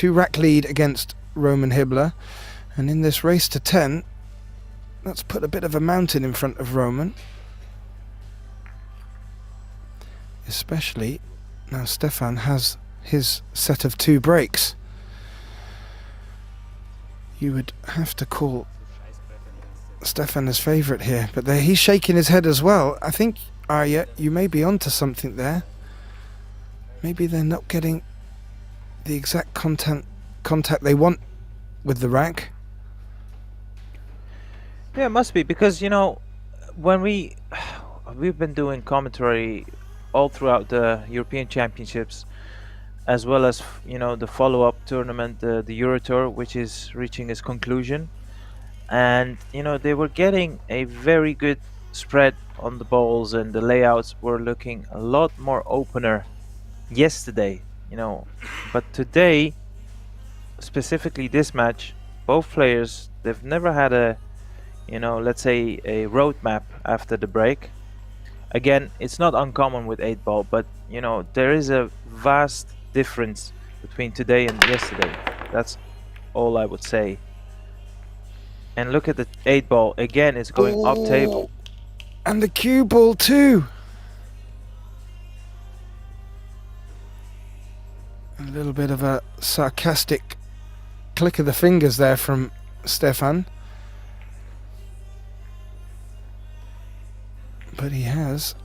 rack lead against Roman Hibbler. And in this race to 10, that's put a bit of a mountain in front of Roman. Especially now Stefan has his set of 2 breaks. You would have to call Stefan as favourite here, but there he's shaking his head as well. I think, Arya, you may be onto something there. Maybe they're not getting the exact contact they want with the rack. Yeah, it must be, because you know, when we've been doing commentary all throughout the European Championships, as well as, you know, the follow-up tournament, the Eurotour, which is reaching its conclusion, and you know, they were getting a very good spread on the balls, and the layouts were looking a lot more opener yesterday, you know. But today, specifically this match, both players, they've never had a, you know, let's say a roadmap after the break. Again, it's not uncommon with 8-ball, but you know, there is a vast difference between today and yesterday. That's all I would say. And look at the 8-ball again, it's going up table. And the cue ball too. A little bit of a sarcastic click of the fingers there from Stefan. But he has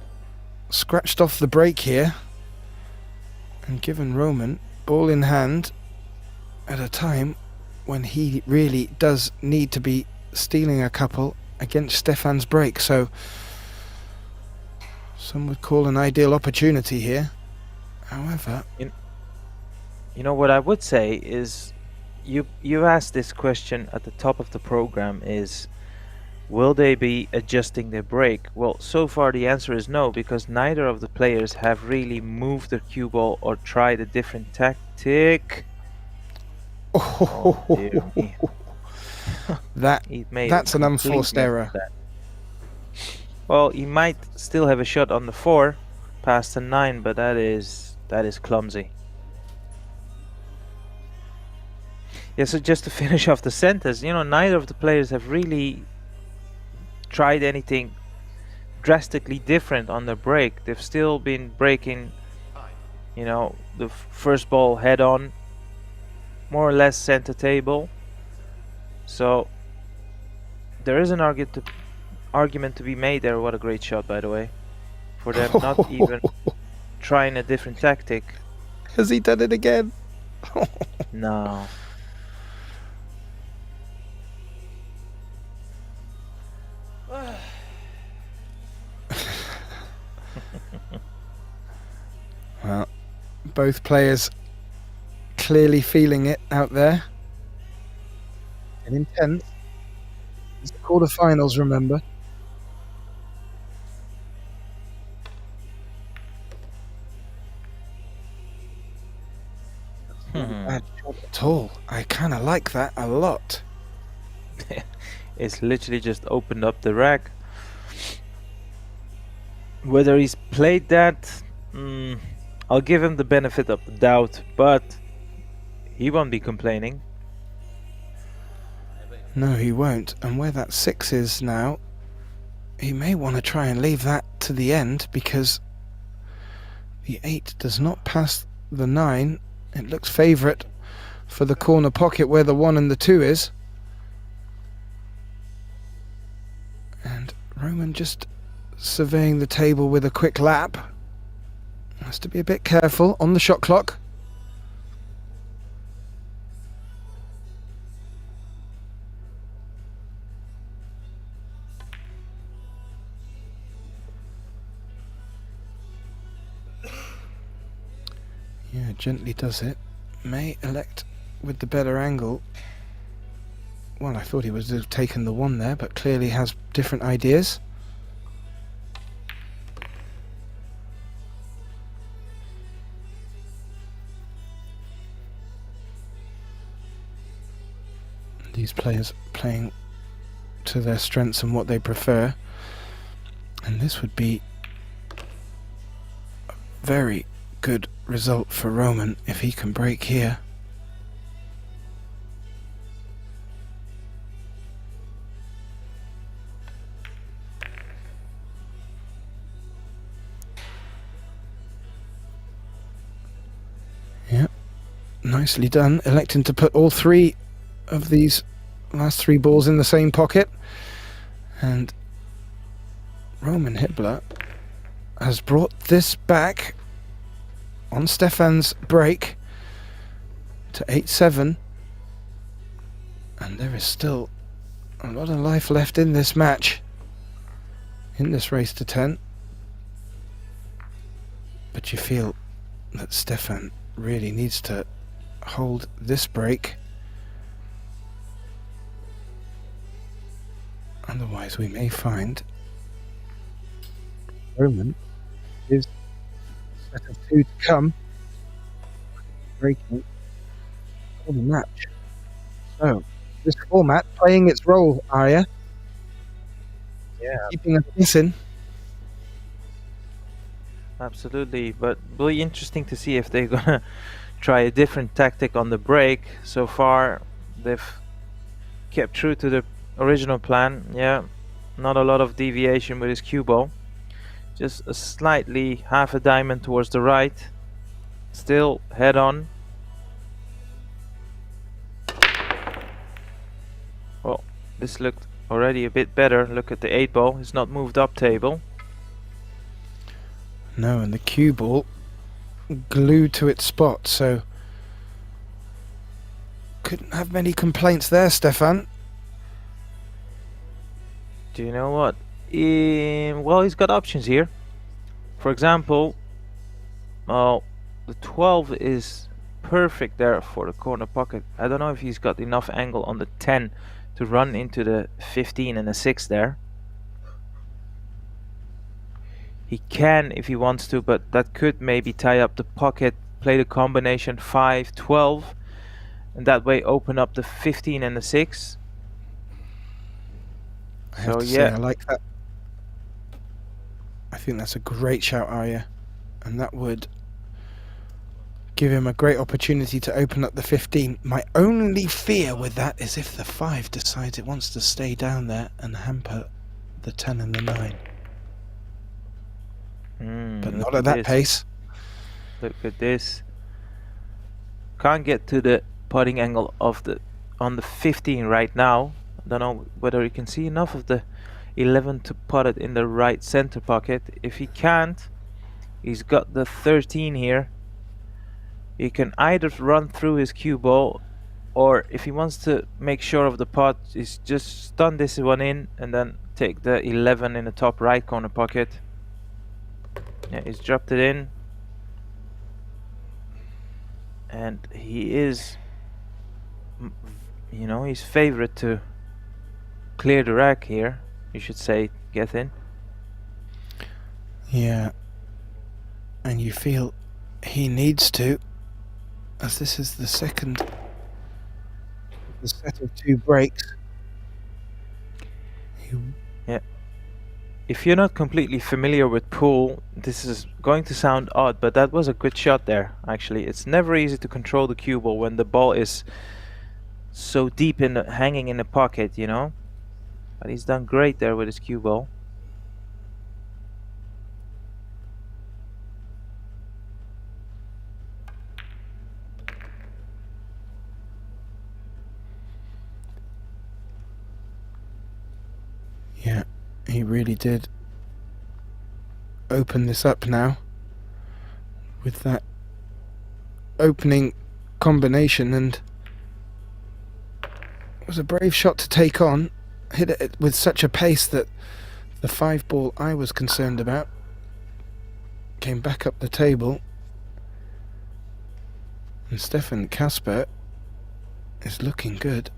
scratched off the break here and given Roman ball in hand at a time when he really does need to be stealing a couple against Stefan's break. So some would call an ideal opportunity here. However, you know what I would say is, you asked this question at the top of the program, is will they be adjusting their break? Well, so far the answer is no, because neither of the players have really moved their cue ball or tried a different tactic. oh, Dear me. that's an unforced error. Well, he might still have a shot on the 4 past the 9, but that is clumsy. Yeah, so just to finish off the sentence, you know, neither of the players have really tried anything drastically different on their break. They've still been breaking, you know, the first ball head on, more or less center table. So there is an argument to be made there. What a great shot, by the way, for them not even trying a different tactic. Has he done it again? No. Well, both players clearly feeling it out there. And in 10th, it's the quarterfinals, remember. Not a bad shot at all. I kind of like that a lot. It's literally just opened up the rack. Whether he's played that, I'll give him the benefit of the doubt, but he won't be complaining. No, he won't. And where that 6 is now, he may want to try and leave that to the end, because the 8 does not pass the 9. It looks favourite for the corner pocket where the 1 and the 2 is. And Roman just surveying the table with a quick lap. Has to be a bit careful on the shot clock. Yeah, gently does it. May elect with the better angle. Well, I thought he would have taken the 1 there, but clearly has different ideas. These players playing to their strengths and what they prefer. And this would be a very good result for Roman if he can break here. nicely done, electing to put all three of these last three balls in the same pocket. And Roman Hibbler has brought this back on Stefan's break to 8-7. And there is still a lot of life left in this match, in this race to 10. But you feel that Stefan really needs to hold this break. Otherwise we may find Roman is set of two to come, breaking for the match. So this format playing its role, Arya. Yeah, Keeping us guessing. absolutely. But will be interesting to see if they're gonna try a different tactic on the break. So far, they've kept true to the original plan. Yeah, not a lot of deviation with his cue ball. Just a slightly half a diamond towards the right. Still head on. Well, this looked already a bit better. Look at the 8 ball. It's not moved up table. No, and the cue ball glued to its spot, so couldn't have many complaints there, Stefan. Do you know what? Well, he's got options here. For example, well, the 12 is perfect there for the corner pocket. I don't know if he's got enough angle on the 10 to run into the 15 and the 6 there. He can if he wants to, but that could maybe tie up the pocket, play the combination 5-12, and that way open up the 15 and the 6. I have So to say, yeah, I like that. I think that's a great shout, Arya, and that would give him a great opportunity to open up the 15. My only fear with that is if the 5 decides it wants to stay down there and hamper the 10 and the 9. But look not at that this. pace. Look at this. Can't get to the putting angle of the on the 15 right now. I don't know whether you can see enough of the 11 to put it in the right center pocket. If he can't, he's got the 13 here. He can either run through his cue ball, or if he wants to make sure of the pot, he's just stun this one in and then take the 11 in the top right corner pocket. Yeah, he's dropped it in. And he is, you know, he's favorite to clear the rack here. You should say, get in. Yeah. And you feel he needs to, as this is the second of the set of 2 breaks. Yeah. If you're not completely familiar with pool, this is going to sound odd, but that was a good shot there, actually. It's never easy to control the cue ball when the ball is so deep in the, hanging in the pocket, you know. But he's done great there with his cue ball. Yeah, he really did open this up now with that opening combination, and it was a brave shot to take on. Hit it with such a pace that the 5 ball I was concerned about came back up the table, and Stefan Kasper is looking good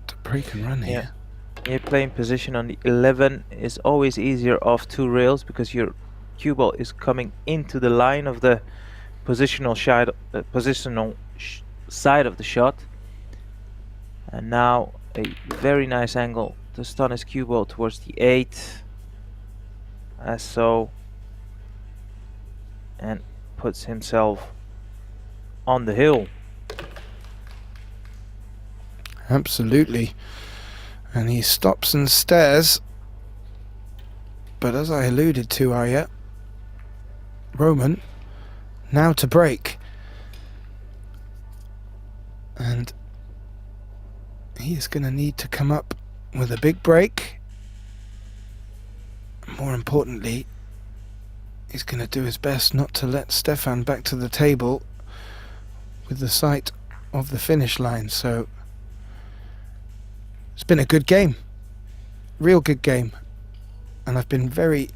to break and run here. Yeah, playing position on the 11 is always easier off 2 rails because your cue ball is coming into the line of the positional side of the shot. And now a very nice angle to stun his cue ball towards the 8, as so, and puts himself on the hill. Absolutely. And he stops and stares. But as I alluded to, Arya, Roman, now to break. And he is going to need to come up with a big break. More importantly, he's going to do his best not to let Stefan back to the table with the sight of the finish line. So it's been a good game, real good game, and I've been very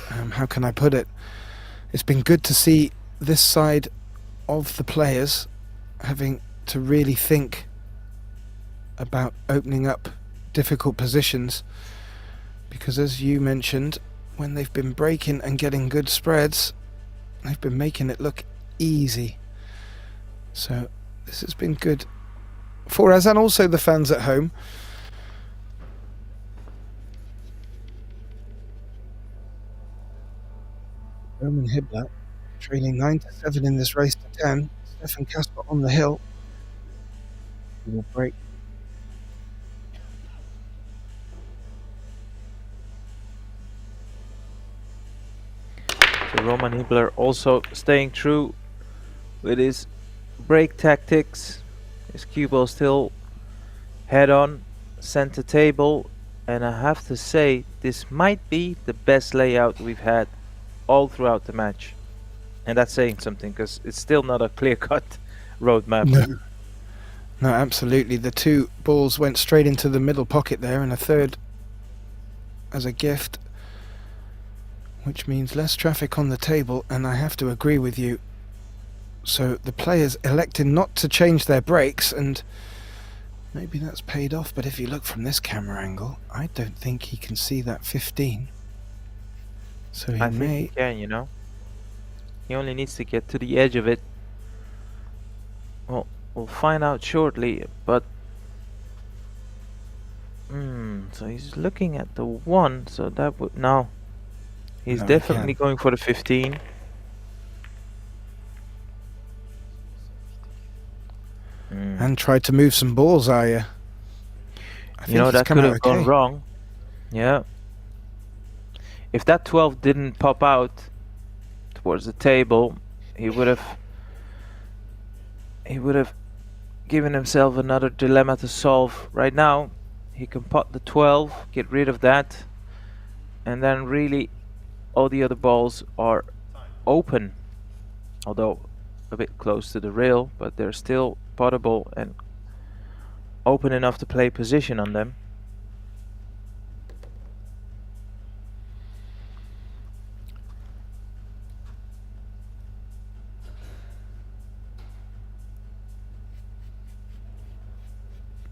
how can I put it, it's been good to see this side of the players having to really think about opening up difficult positions, because as you mentioned, when they've been breaking and getting good spreads, they've been making it look easy. So this has been good for us and also the fans at home. Roman Hibbler trailing 9-7 in this race to 10. Stefan Kasper on the hill. He will break. So Roman Hibbler also staying true with his break tactics. His cue ball still head on, center table, and I have to say this might be the best layout we've had all throughout the match. And that's saying something, because it's still not a clear-cut roadmap. No, absolutely. The two balls went straight into the middle pocket there, and a third as a gift, which means less traffic on the table, and I have to agree with you. So the players elected not to change their breaks, and maybe that's paid off, but if you look from this camera angle, I don't think he can see that 15. So he I may... think he can, you know. He only needs to get to the edge of it. Well, we'll find out shortly, but... so he's looking at the 1, so that would... No. He's No, he definitely can't. going for the 15. And tried to move some balls, are you? You know, that could have gone wrong. Yeah. If that 12 didn't pop out towards the table, he would have given himself another dilemma to solve. Right now, he can pot the 12, get rid of that, and then really all the other balls are open, although a bit close to the rail, but they're still potable and open enough to play position on them.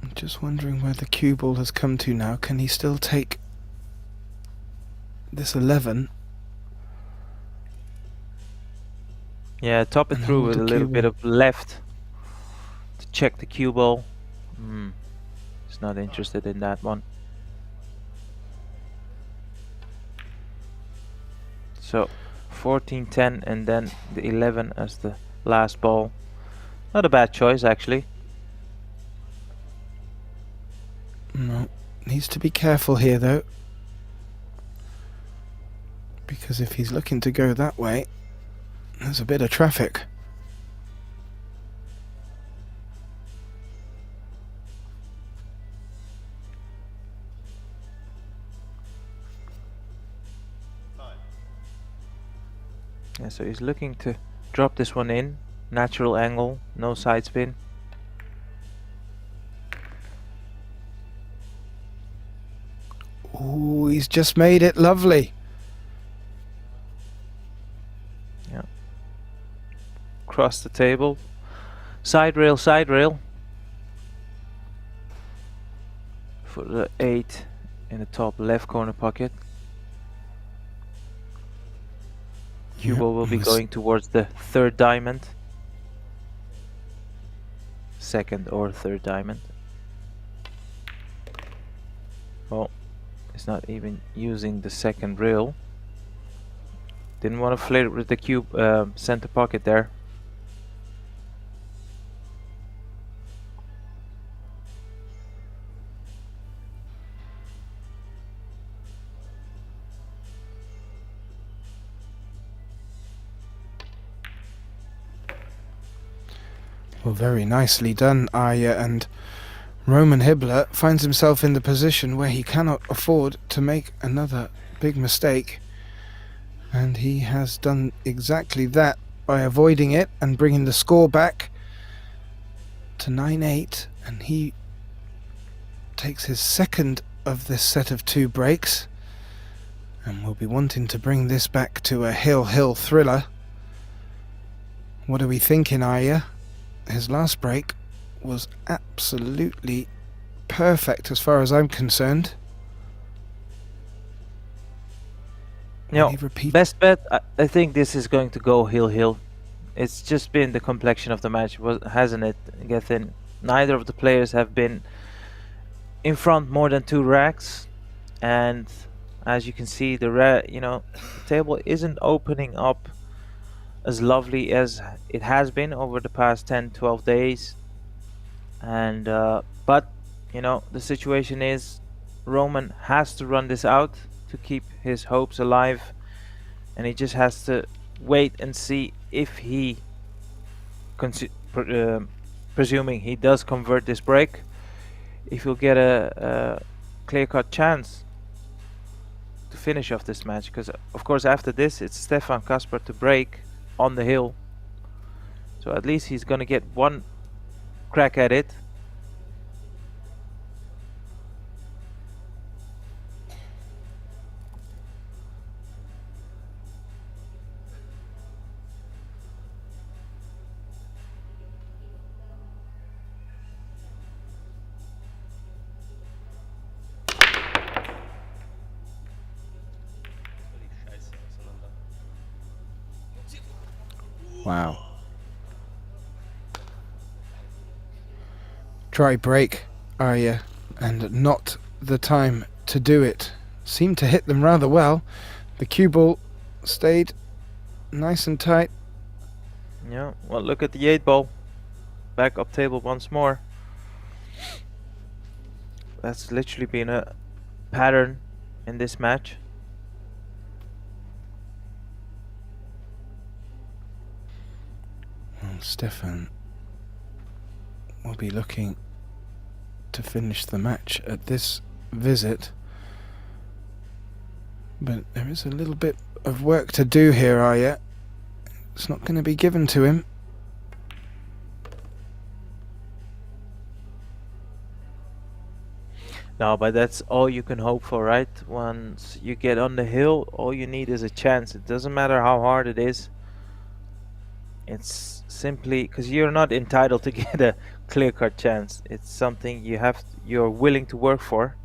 I'm just wondering where the cue ball has come to now. Can he still take this 11? Yeah, top it And through hold with the a little cue bit ball. of left to check the cue ball. He's not interested in that one. So 14, 10, and then the 11 as the last ball. Not a bad choice, actually. No, needs to be careful here though, because if he's looking to go that way, there's a bit of traffic. Yeah, so he's looking to drop this one in, natural angle, no side spin. Ooh, he's just made it lovely. Yeah. Cross the table. Side rail, side rail. For the 8 in the top left corner pocket. Cue ball will be going towards the 3rd diamond. 2nd or 3rd diamond. Oh, he's not even using the 2nd rail. Didn't want to flirt with the cube center pocket there. Well, very nicely done, Arya, and Roman Hibbler finds himself in the position where he cannot afford to make another big mistake. And he has done exactly that by avoiding it and bringing the score back to 9-8. And he takes his second of this set of 2 breaks. And will be wanting to bring this back to a hill thriller. What are we thinking, Arya? His last break was absolutely perfect as far as I'm concerned. No, He repeat- best bet, I think this is going to go hill. It's just been the complexion of the match, hasn't it, Gethin? Neither of the players have been in front more than 2 racks, and as you can see, the table isn't opening up as lovely as it has been over the past 10-12 days. And but the situation is Roman has to run this out to keep his hopes alive, and he just has to wait and see if he presuming he does convert this break, if he'll get a clear-cut chance to finish off this match. Because of course after this it's Stefan Kasper to break on the hill, so at least he's gonna get one crack at it. Völlig scheiße auseinander. Wow. Try break, Arya, and not the time to do it. Seemed to hit them rather well. The cue ball stayed nice and tight. Yeah, well, look at the 8 ball. Back up table once more. That's literally been a pattern in this match. Well, Stefan will be looking to finish the match at this visit. But there is a little bit of work to do here, Arya. It's not going to be given to him. No, but that's all you can hope for, right? Once you get on the hill, all you need is a chance. It doesn't matter how hard it is. It's simply because you're not entitled to get a clear-cut chance. It's something you're willing to work for.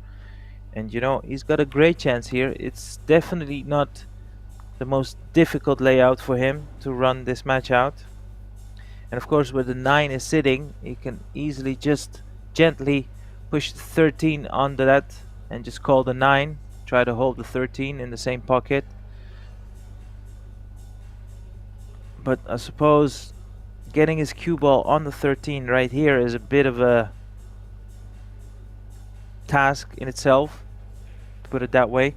And he's got a great chance here. It's definitely not the most difficult layout for him to run this match out. And of course, where the 9 is sitting, he can easily just gently push the 13 onto that and just call the 9. Try to hold the 13 in the same pocket. But I suppose getting his cue ball on the 13 right here is a bit of a task in itself, to put it that way.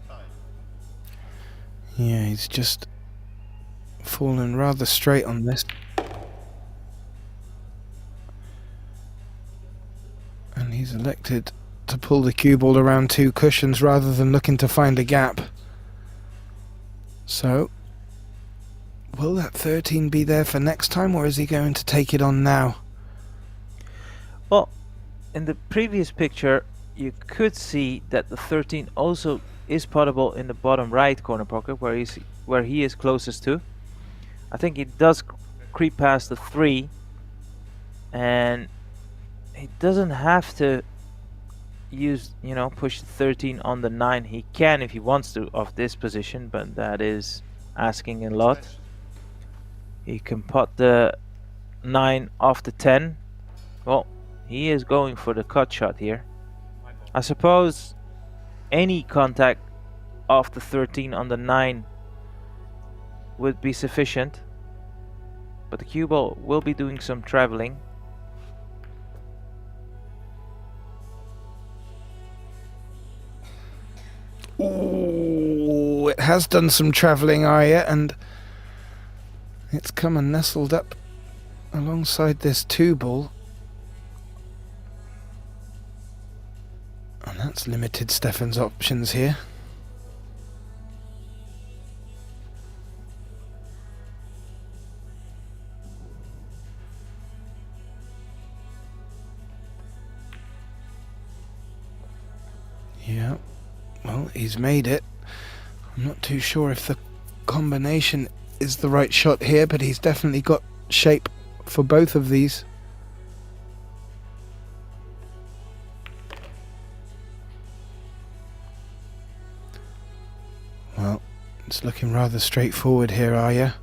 Yeah, he's just fallen rather straight on this. And he's elected to pull the cue ball around 2 cushions rather than looking to find a gap. So, will that 13 be there for next time, or is he going to take it on now? Well, in the previous picture, you could see that the 13 also is potable in the bottom right corner pocket, where he is closest to. I think he does creep past the 3, and he doesn't have to use, push the 13 on the 9. He can if he wants to off this position, but that is asking a lot. He can pot the 9 off the 10. Well, he is going for the cut shot here. I suppose any contact off the 13 on the 9 would be sufficient, but the cue ball will be doing some traveling. Ooh, it has done some travelling, Arya, and it's come and nestled up alongside this 2-ball. And that's limited Stefan's options here. Yeah, well, he's made it. I'm not too sure if the combination is the right shot here, but he's definitely got shape for both of these. Well, it's looking rather straightforward here, Arya.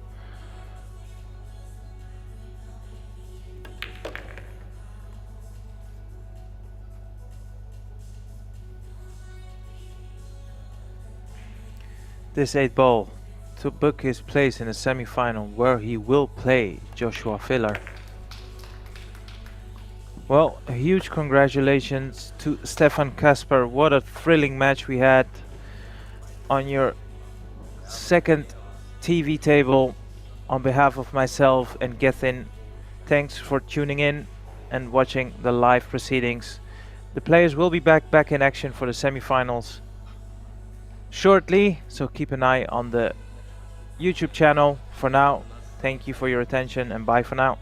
This 8-ball to book his place in the semi-final, where he will play Joshua Filler. Well, a huge congratulations to Stefan Kasper. What a thrilling match we had on your second TV table. On behalf of myself and Gethin, thanks for tuning in and watching the live proceedings. The players will be back in action for the semi-finals shortly, so keep an eye on the YouTube channel. For now, thank you for your attention and bye for now.